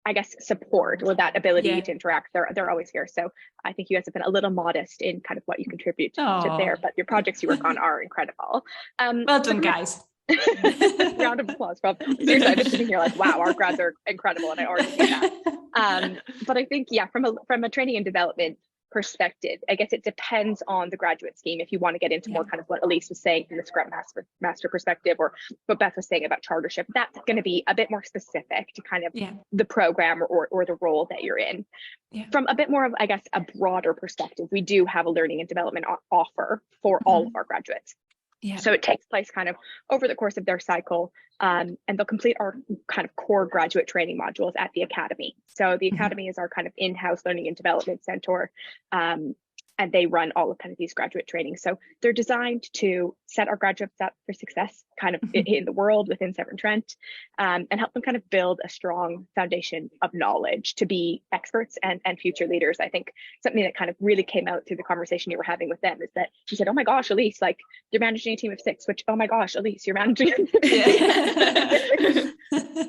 [SPEAKER 2] I guess, support or that ability to interact, they're always here. So I think you guys have been a little modest in kind of what you contribute to there, but your projects you work on are incredible.
[SPEAKER 1] Well done, guys.
[SPEAKER 2] Round of applause. Seriously, I'm just sitting here like, wow, our grads are incredible, and I already see that. But I think, yeah, from a training and development perspective, I guess it depends on the graduate scheme. If you want to get into more kind of what Elise was saying from the Scrum Master perspective, or what Beth was saying about chartership, that's going to be a bit more specific to kind of the program or the role that you're in. From a bit more of, I guess, a broader perspective, we do have a learning and development offer for all of our graduates. So it takes place kind of over the course of their cycle, and they'll complete our kind of core graduate training modules at the Academy. So the Academy is our kind of in-house learning and development center, and they run all of kind of these graduate trainings. So they're designed to set our graduates up for success kind of in the world within Severn Trent, and help them kind of build a strong foundation of knowledge to be experts and future leaders. I think something that kind of really came out through the conversation you were having with them is that you said, oh my gosh, Elise, like you're managing a team of 6, which, oh my gosh, Elise, you're managing.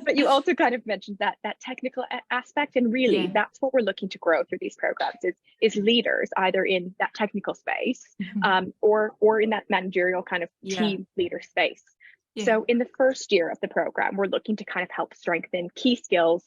[SPEAKER 2] But you also kind of mentioned that technical aspect, and really that's what we're looking to grow through these programs is leaders, either in that technical space, or in that managerial kind of team leader space. So in the first year of the program, we're looking to kind of help strengthen key skills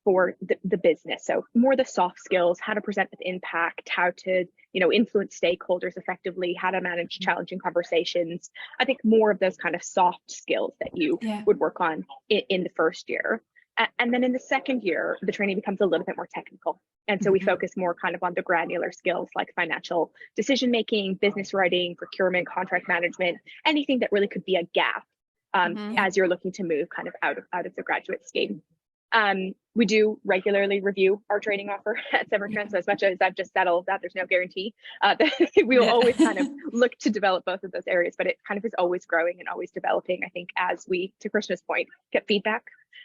[SPEAKER 2] for the business. So more the soft skills, how to present with impact, how to, you know, influence stakeholders effectively, how to manage challenging conversations. I think more of those kind of soft skills that you would work on in the first year. And then in the second year, the training becomes a little bit more technical. And so we focus more kind of on the granular skills like financial decision-making, business writing, procurement, contract management, anything that really could be a gap as you're looking to move kind of out of the graduate scheme. We do regularly review our training offer at Severn Trent. So as much as I've just settled that there's no guarantee, we will always kind of look to develop both of those areas, but it kind of is always growing and always developing. I think as we, to Krishna's point, get feedback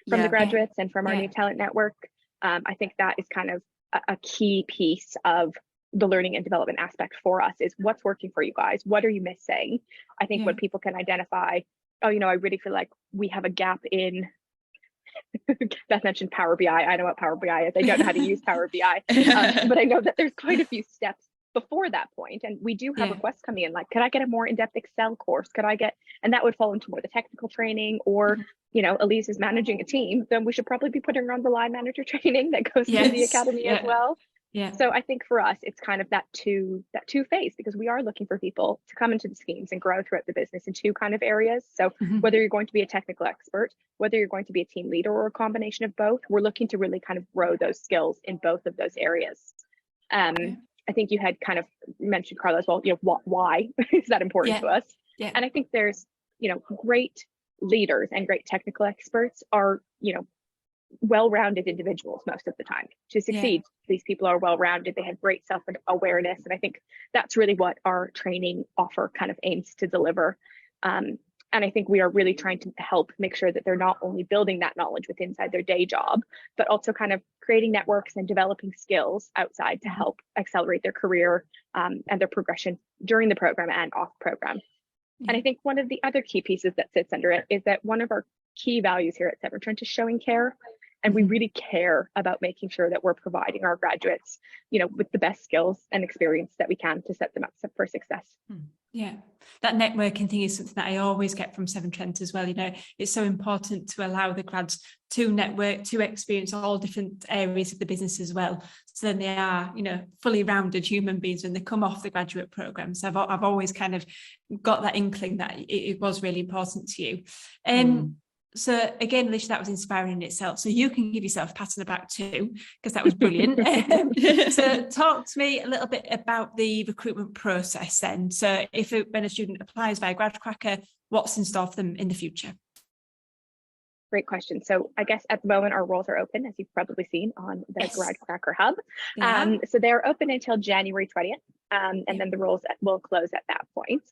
[SPEAKER 2] from the graduates and from our new talent network, I think that is kind of a key piece of the learning and development aspect for us is what's working for you guys? What are you missing? I think when people can identify, oh, you know, I really feel like we have a gap in, Beth mentioned Power BI. I know what Power BI is. I don't know how to use Power BI, but I know that there's quite a few steps before that point. And we do have requests coming in, like, could I get a more in-depth Excel course? Could I get, and that would fall into more the technical training, or, you know, Elise is managing a team, then we should probably be putting her on the line manager training that goes through the Academy as well. So I think for us, it's kind of that two phase, because we are looking for people to come into the schemes and grow throughout the business in two kind of areas. So whether you're going to be a technical expert, whether you're going to be a team leader, or a combination of both, we're looking to really kind of grow those skills in both of those areas. I think you had kind of mentioned, Carla, as well, you know, why is that important to us? And I think there's, you know, great leaders and great technical experts are, you know, well-rounded individuals most of the time. To succeed, these people are well-rounded, they have great self-awareness, and I think that's really what our training offer kind of aims to deliver. And I think we are really trying to help make sure that they're not only building that knowledge within inside their day job, but also kind of creating networks and developing skills outside to help accelerate their career and their progression during the program and off program. And I think one of the other key pieces that sits under it is that one of our key values here at Severn Trent is showing care. And we really care about making sure that we're providing our graduates, you know, with the best skills and experience that we can to set them up for success.
[SPEAKER 1] Yeah. That networking thing is something that I always get from Severn Trent as well. You know, it's so important to allow the grads to network, to experience all different areas of the business as well. So then they are, you know, fully rounded human beings when they come off the graduate programme. So I've always kind of got that inkling that it was really important to you. So again, Alicia, that was inspiring in itself. So you can give yourself a pat on the back too, because that was brilliant. So talk to me a little bit about the recruitment process then. So when a student applies via Gradcracker, what's in store for them in the future?
[SPEAKER 2] Great question. So I guess at the moment our roles are open, as you've probably seen on the Gradcracker hub. So they're open until January 20th, and then the roles will close at that point.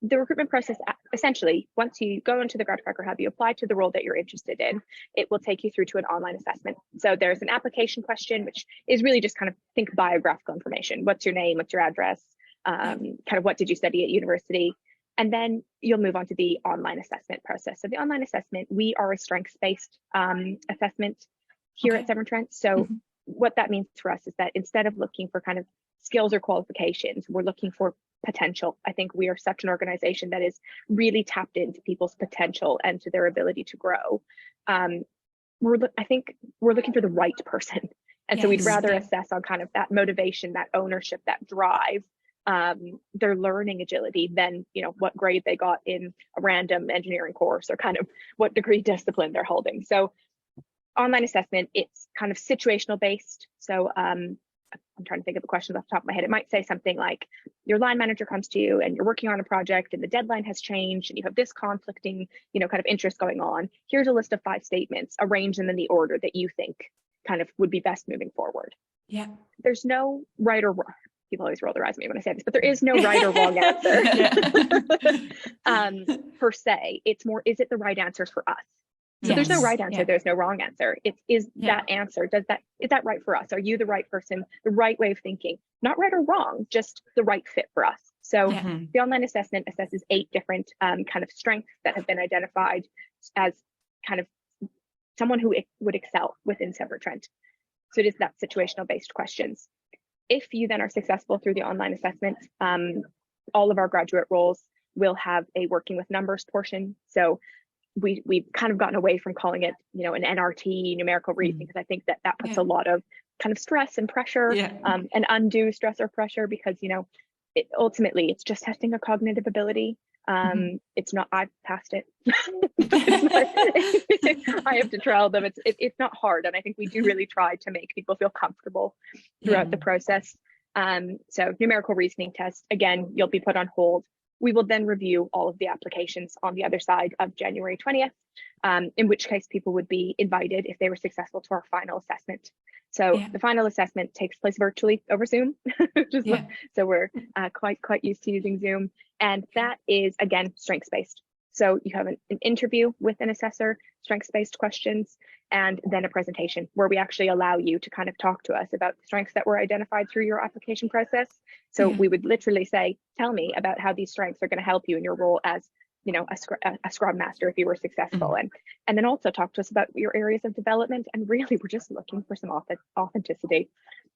[SPEAKER 2] The recruitment process, essentially, once you go into the Gradcracker hub, you apply to the role that you're interested in, it will take you through to an online assessment. So there's an application question, which is really just kind of think biographical information. What's your name? What's your address? Kind of what did you study at university? And then you'll move on to the online assessment process. So the online assessment, we are a strengths-based assessment here at Severn Trent. So what that means for us is that instead of looking for kind of skills or qualifications, we're looking for potential. I think we are such an organization that is really tapped into people's potential and to their ability to grow. I think we're looking for the right person. And so we'd rather assess on kind of that motivation, that ownership, that drive, their learning agility than, you know, what grade they got in a random engineering course or kind of what degree discipline they're holding. So online assessment, it's kind of situational based. So I'm trying to think of the questions off the top of my head. It might say something like your line manager comes to you and you're working on a project and the deadline has changed and you have this conflicting, you know, kind of interest going on. Here's a list of 5 statements, arrange them in the order that you think kind of would be best moving forward. Yeah. There's no right or wrong. People always roll their eyes at me when I say this, but there is no right or wrong answer per se. It's more, is it the right answer for us? So there's no right answer, there's no wrong answer. That answer, is that right for us? Are you the right person, the right way of thinking? Not right or wrong, just the right fit for us. So the online assessment assesses 8 different kind of strengths that have been identified as kind of someone who would excel within Severn Trent. So it is that situational based questions. If you then are successful through the online assessment, all of our graduate roles will have a working with numbers portion. So we've kind of gotten away from calling it, you know, an NRT, numerical reasoning, because I think that puts a lot of kind of stress and pressure, and undue stress or pressure, because, you know, ultimately it's just testing a cognitive ability. It's not, I've passed it. I have to trial them. It's not hard. And I think we do really try to make people feel comfortable throughout the process. So numerical reasoning test, again, you'll be put on hold. We will then review all of the applications on the other side of January 20th, in which case people would be invited if they were successful to our final assessment. So the final assessment takes place virtually over Zoom. So we're quite used to using Zoom. And that is, again, strengths-based. So you have an interview with an assessor, strengths-based questions, and then a presentation where we actually allow you to kind of talk to us about the strengths that were identified through your application process. So we would literally say, tell me about how these strengths are going to help you in your role as, you know, a Scrum Master if you were successful. And then also talk to us about your areas of development. And really, we're just looking for some authenticity.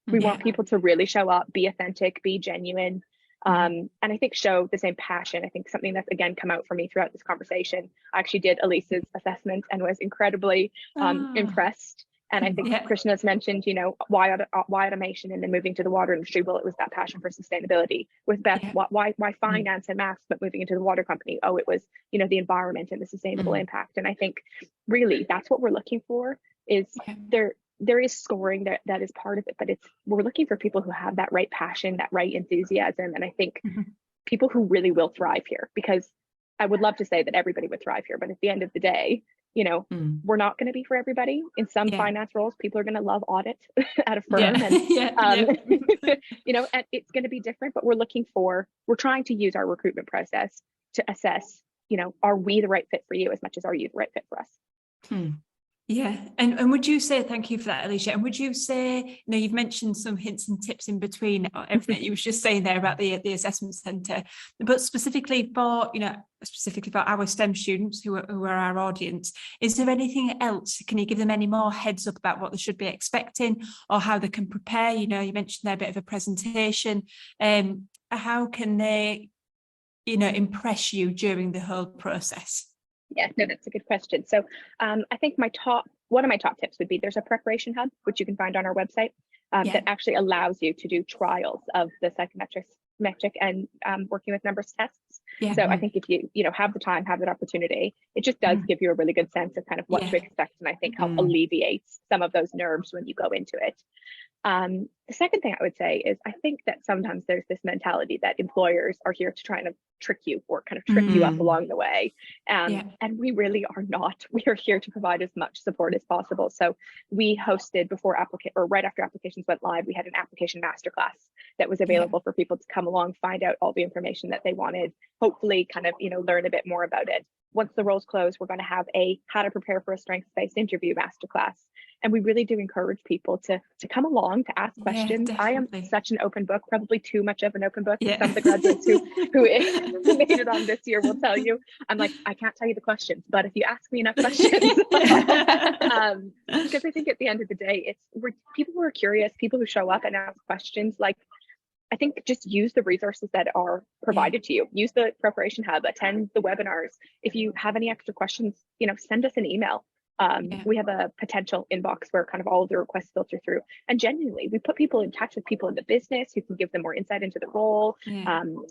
[SPEAKER 2] We want people to really show up, be authentic, be genuine. And I think show the same passion. I think something that's again come out for me throughout this conversation. I actually did Elisa's assessment and was incredibly impressed. And I think Krishna's mentioned, you know, why automation and then moving to the water industry? Well, it was that passion for sustainability. With Beth, why finance and maths, but moving into the water company? Oh, it was, you know, the environment and the sustainable impact. And I think really that's what we're looking for is there is scoring that is part of it, but we're looking for people who have that right passion, that right enthusiasm. And I think people who really will thrive here, because I would love to say that everybody would thrive here, but at the end of the day, you know, we're not going to be for everybody. In some finance roles, people are going to love audit at a firm, and you know, and it's going to be different. But we're trying to use our recruitment process to assess, you know, are we the right fit for you as much as are you the right fit for us?
[SPEAKER 1] Yeah, and would you say, thank you for that, Alicia, and would you say, you know, you've mentioned some hints and tips in between everything that you was just saying there about the assessment centre, but specifically for our STEM students who are our audience, is there anything else? Can you give them any more heads up about what they should be expecting or how they can prepare? You know, you mentioned there a bit of a presentation. How can they impress you during the whole process?
[SPEAKER 2] Yeah, no, that's a good question. So I think one of my top tips would be there's a preparation hub, which you can find on our website, that actually allows you to do trials of the psychometric and working with numbers tests.
[SPEAKER 1] Yeah.
[SPEAKER 2] So I think if you have the time, have that opportunity, it just does give you a really good sense of kind of what to expect, and I think help alleviate some of those nerves when you go into it. The second thing I would say is I think that sometimes there's this mentality that employers are here to try and trick you or kind of trip you up along the way. And we really are not. We are here to provide as much support as possible. So we hosted right after applications went live, we had an application masterclass that was available for people to come along, find out all the information that they wanted, hopefully kind of, learn a bit more about it. Once the roles close, we're going to have a how to prepare for a strengths-based interview masterclass. And we really do encourage people to come along, to ask questions. I am such an open book, probably too much of an open book. Some of the graduates who made it on this year will tell you, I'm like, I can't tell you the questions, but if you ask me enough questions, because I think at the end of the day, we're people who are curious, people who show up and ask questions. Like, I think just use the resources that are provided to you. Use the preparation hub, attend the webinars. If you have any extra questions, send us an email. We have a potential inbox where kind of all of the requests filter through, and genuinely we put people in touch with people in the business who can give them more insight into the role.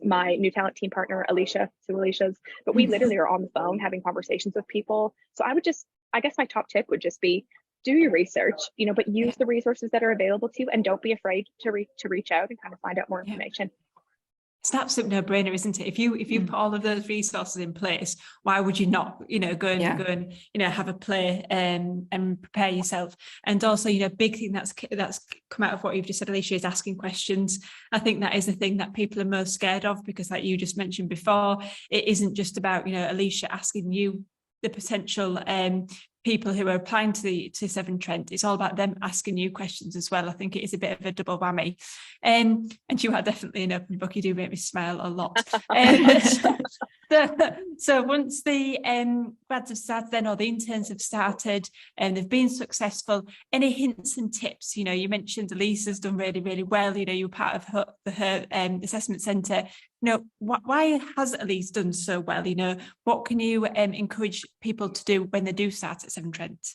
[SPEAKER 2] My new talent team partner Alicia, but we literally are on the phone having conversations with people. So I guess my top tip would just be, do your research, but use the resources that are available to you, and don't be afraid to reach out and kind of find out more information.
[SPEAKER 1] It's an absolute no-brainer, isn't it? If you put all of those resources in place, why would you not, go and have a play and prepare yourself? And also, big thing that's come out of what you've just said, Alicia, is asking questions. I think that is the thing that people are most scared of, because, like you just mentioned before, it isn't just about, Alicia asking you, the potential people who are applying to Severn Trent. It's all about them asking you questions as well. I think it is a bit of a double whammy. And you are definitely an open book. You do make me smile a lot. So once the grads have started then, or the interns have started and they've been successful, any hints and tips? You mentioned Elisa's done really, really well. You were part of her assessment centre. Why has Elise done so well? What can you encourage people to do when they do start at Severn Trent?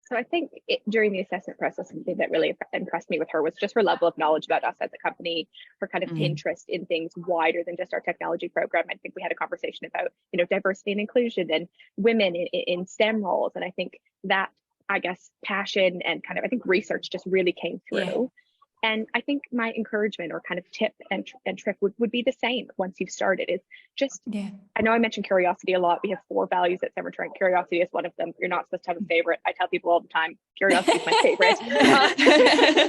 [SPEAKER 2] So I think during the assessment process, something that really impressed me with her was just her level of knowledge about us as a company, her kind of interest in things wider than just our technology program. I think we had a conversation about, diversity and inclusion and women in STEM roles. And I think that, passion and kind of, research just really came through. Yeah. And I think my encouragement or kind of tip and trick would be the same once you've started. Is just, I know I mentioned curiosity a lot. We have 4 values at Severn Trent. Curiosity is one of them. You're not supposed to have a favorite. I tell people all the time, curiosity is my favorite.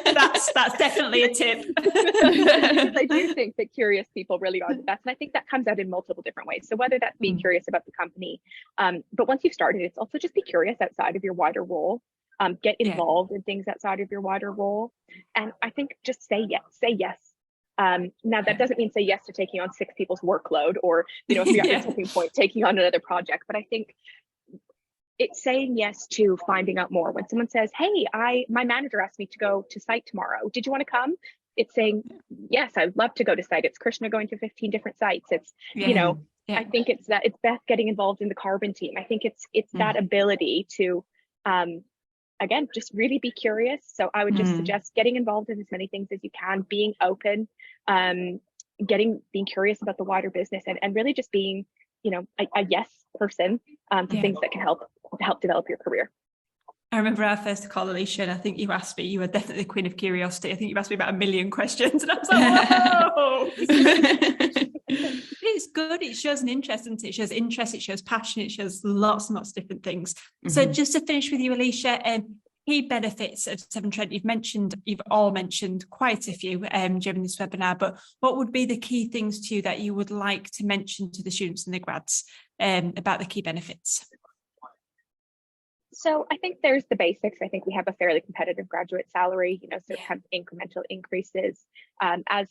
[SPEAKER 1] That's definitely a tip.
[SPEAKER 2] I do think that curious people really are the best. And I think that comes out in multiple different ways. So whether that's being curious about the company, but once you've started, it's also just be curious outside of your wider role. Get involved in things outside of your wider role. And I think just say yes. Now that doesn't mean say yes to taking on 6 people's workload, or, if you're at a tipping point, taking on another project. But I think it's saying yes to finding out more. When someone says, hey, my manager asked me to go to site tomorrow. Did you want to come? It's saying, yes, I'd love to go to site. It's Krishna going to 15 different sites. It's, I think it's Beth getting involved in the carbon team. I think it's that ability to, again, just really be curious. So I would just suggest getting involved in as many things as you can, being open, being curious about the wider business, and really just being, a yes person to things that can help develop your career.
[SPEAKER 1] I remember our first call, Alicia, and I think you asked me, you were definitely the queen of curiosity. I think you asked me about 1 million questions, and I was like, whoa! It's good. It shows an interest, and it shows interest, it shows passion, it shows lots and lots of different things. So just to finish with you, Alicia, key benefits of Severn Trent, you've all mentioned quite a few during this webinar, but what would be the key things to you that you would like to mention to the students and the grads about the key benefits?
[SPEAKER 2] So I think there's the basics. I think we have a fairly competitive graduate salary, so kind of incremental increases. As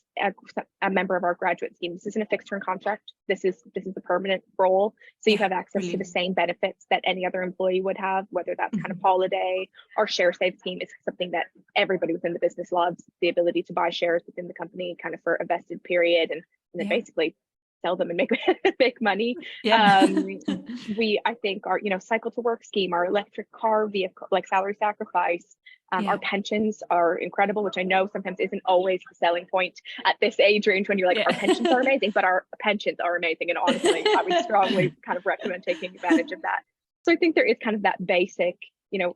[SPEAKER 2] a member of our graduate scheme, this isn't a fixed term contract. This is a permanent role. So you have access to the same benefits that any other employee would have, whether that's kind of holiday. Our share save scheme is something that everybody within the business loves, the ability to buy shares within the company kind of for a vested period. And then basically sell them and make make money. We, I think, our cycle to work scheme, our electric car vehicle, like salary sacrifice, our pensions are incredible, which I know sometimes isn't always the selling point at this age range when you're like, our pensions are amazing, but our pensions are amazing. And honestly, I would strongly kind of recommend taking advantage of that. So I think there is kind of that basic,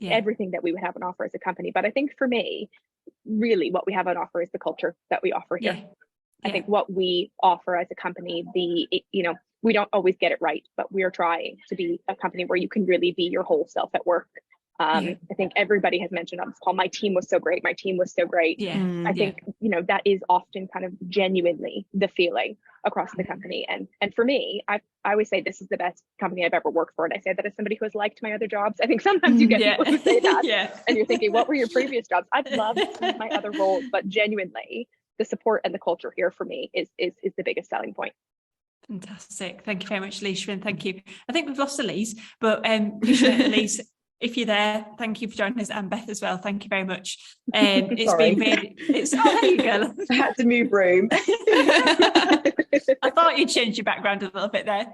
[SPEAKER 2] everything that we would have on offer as a company. But I think for me, really what we have on offer is the culture that we offer here. I think what we offer as a company, we don't always get it right, but we are trying to be a company where you can really be your whole self at work. I think everybody has mentioned on this call, my team was so great. My team was so great. I think, that is often kind of genuinely the feeling across the company. And for me, I always say this is the best company I've ever worked for. And I say that as somebody who has liked my other jobs. I think sometimes you get people who say that and you're thinking, what were your previous jobs? I've loved my other roles, but genuinely the support and the culture here for me is the biggest selling point.
[SPEAKER 1] Fantastic. Thank you very much, Alicia, and thank you. I think we've lost Elise, but Elise, if you're there, thank you for joining us, and Beth as well. Thank you very much. It's been really. There you go.
[SPEAKER 5] I had to move room.
[SPEAKER 1] I thought you'd change your background a little bit there.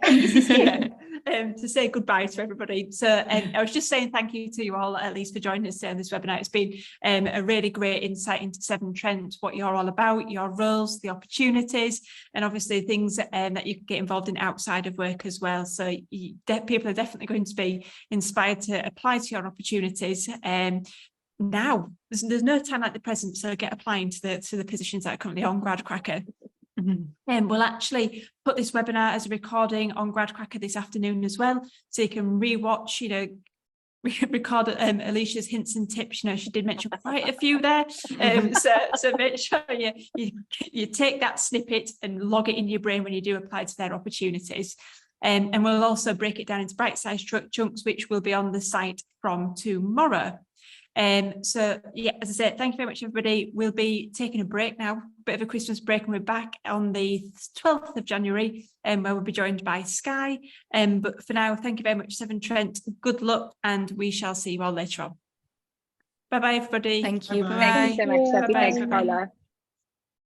[SPEAKER 1] To say goodbye to everybody. So I was just saying thank you to you all, at least, for joining us on this webinar. It's been a really great insight into Severn Trent, what you're all about, your roles, the opportunities, and obviously things that you can get involved in outside of work as well. So people are definitely going to be inspired to apply to your opportunities. Now there's no time like the present, so get applying to the positions that are currently on Gradcracker. And we'll actually put this webinar as a recording on Gradcracker this afternoon as well, so you can re-watch, record Alicia's hints and tips. She did mention quite a few there, so make sure you take that snippet and log it in your brain when you do apply to their opportunities. And we'll also break it down into bite-sized chunks, which will be on the site from tomorrow. So yeah, as I said, thank you very much, everybody. We'll be taking a break now, a bit of a Christmas break, and we're back on the 12th of January, where we'll be joined by Sky. But for now, thank you very much, Severn Trent. Good luck, and we shall see you all later on. Bye bye, everybody.
[SPEAKER 6] Thank you.
[SPEAKER 2] Thank you so much, Sophie. Thanks, Carla.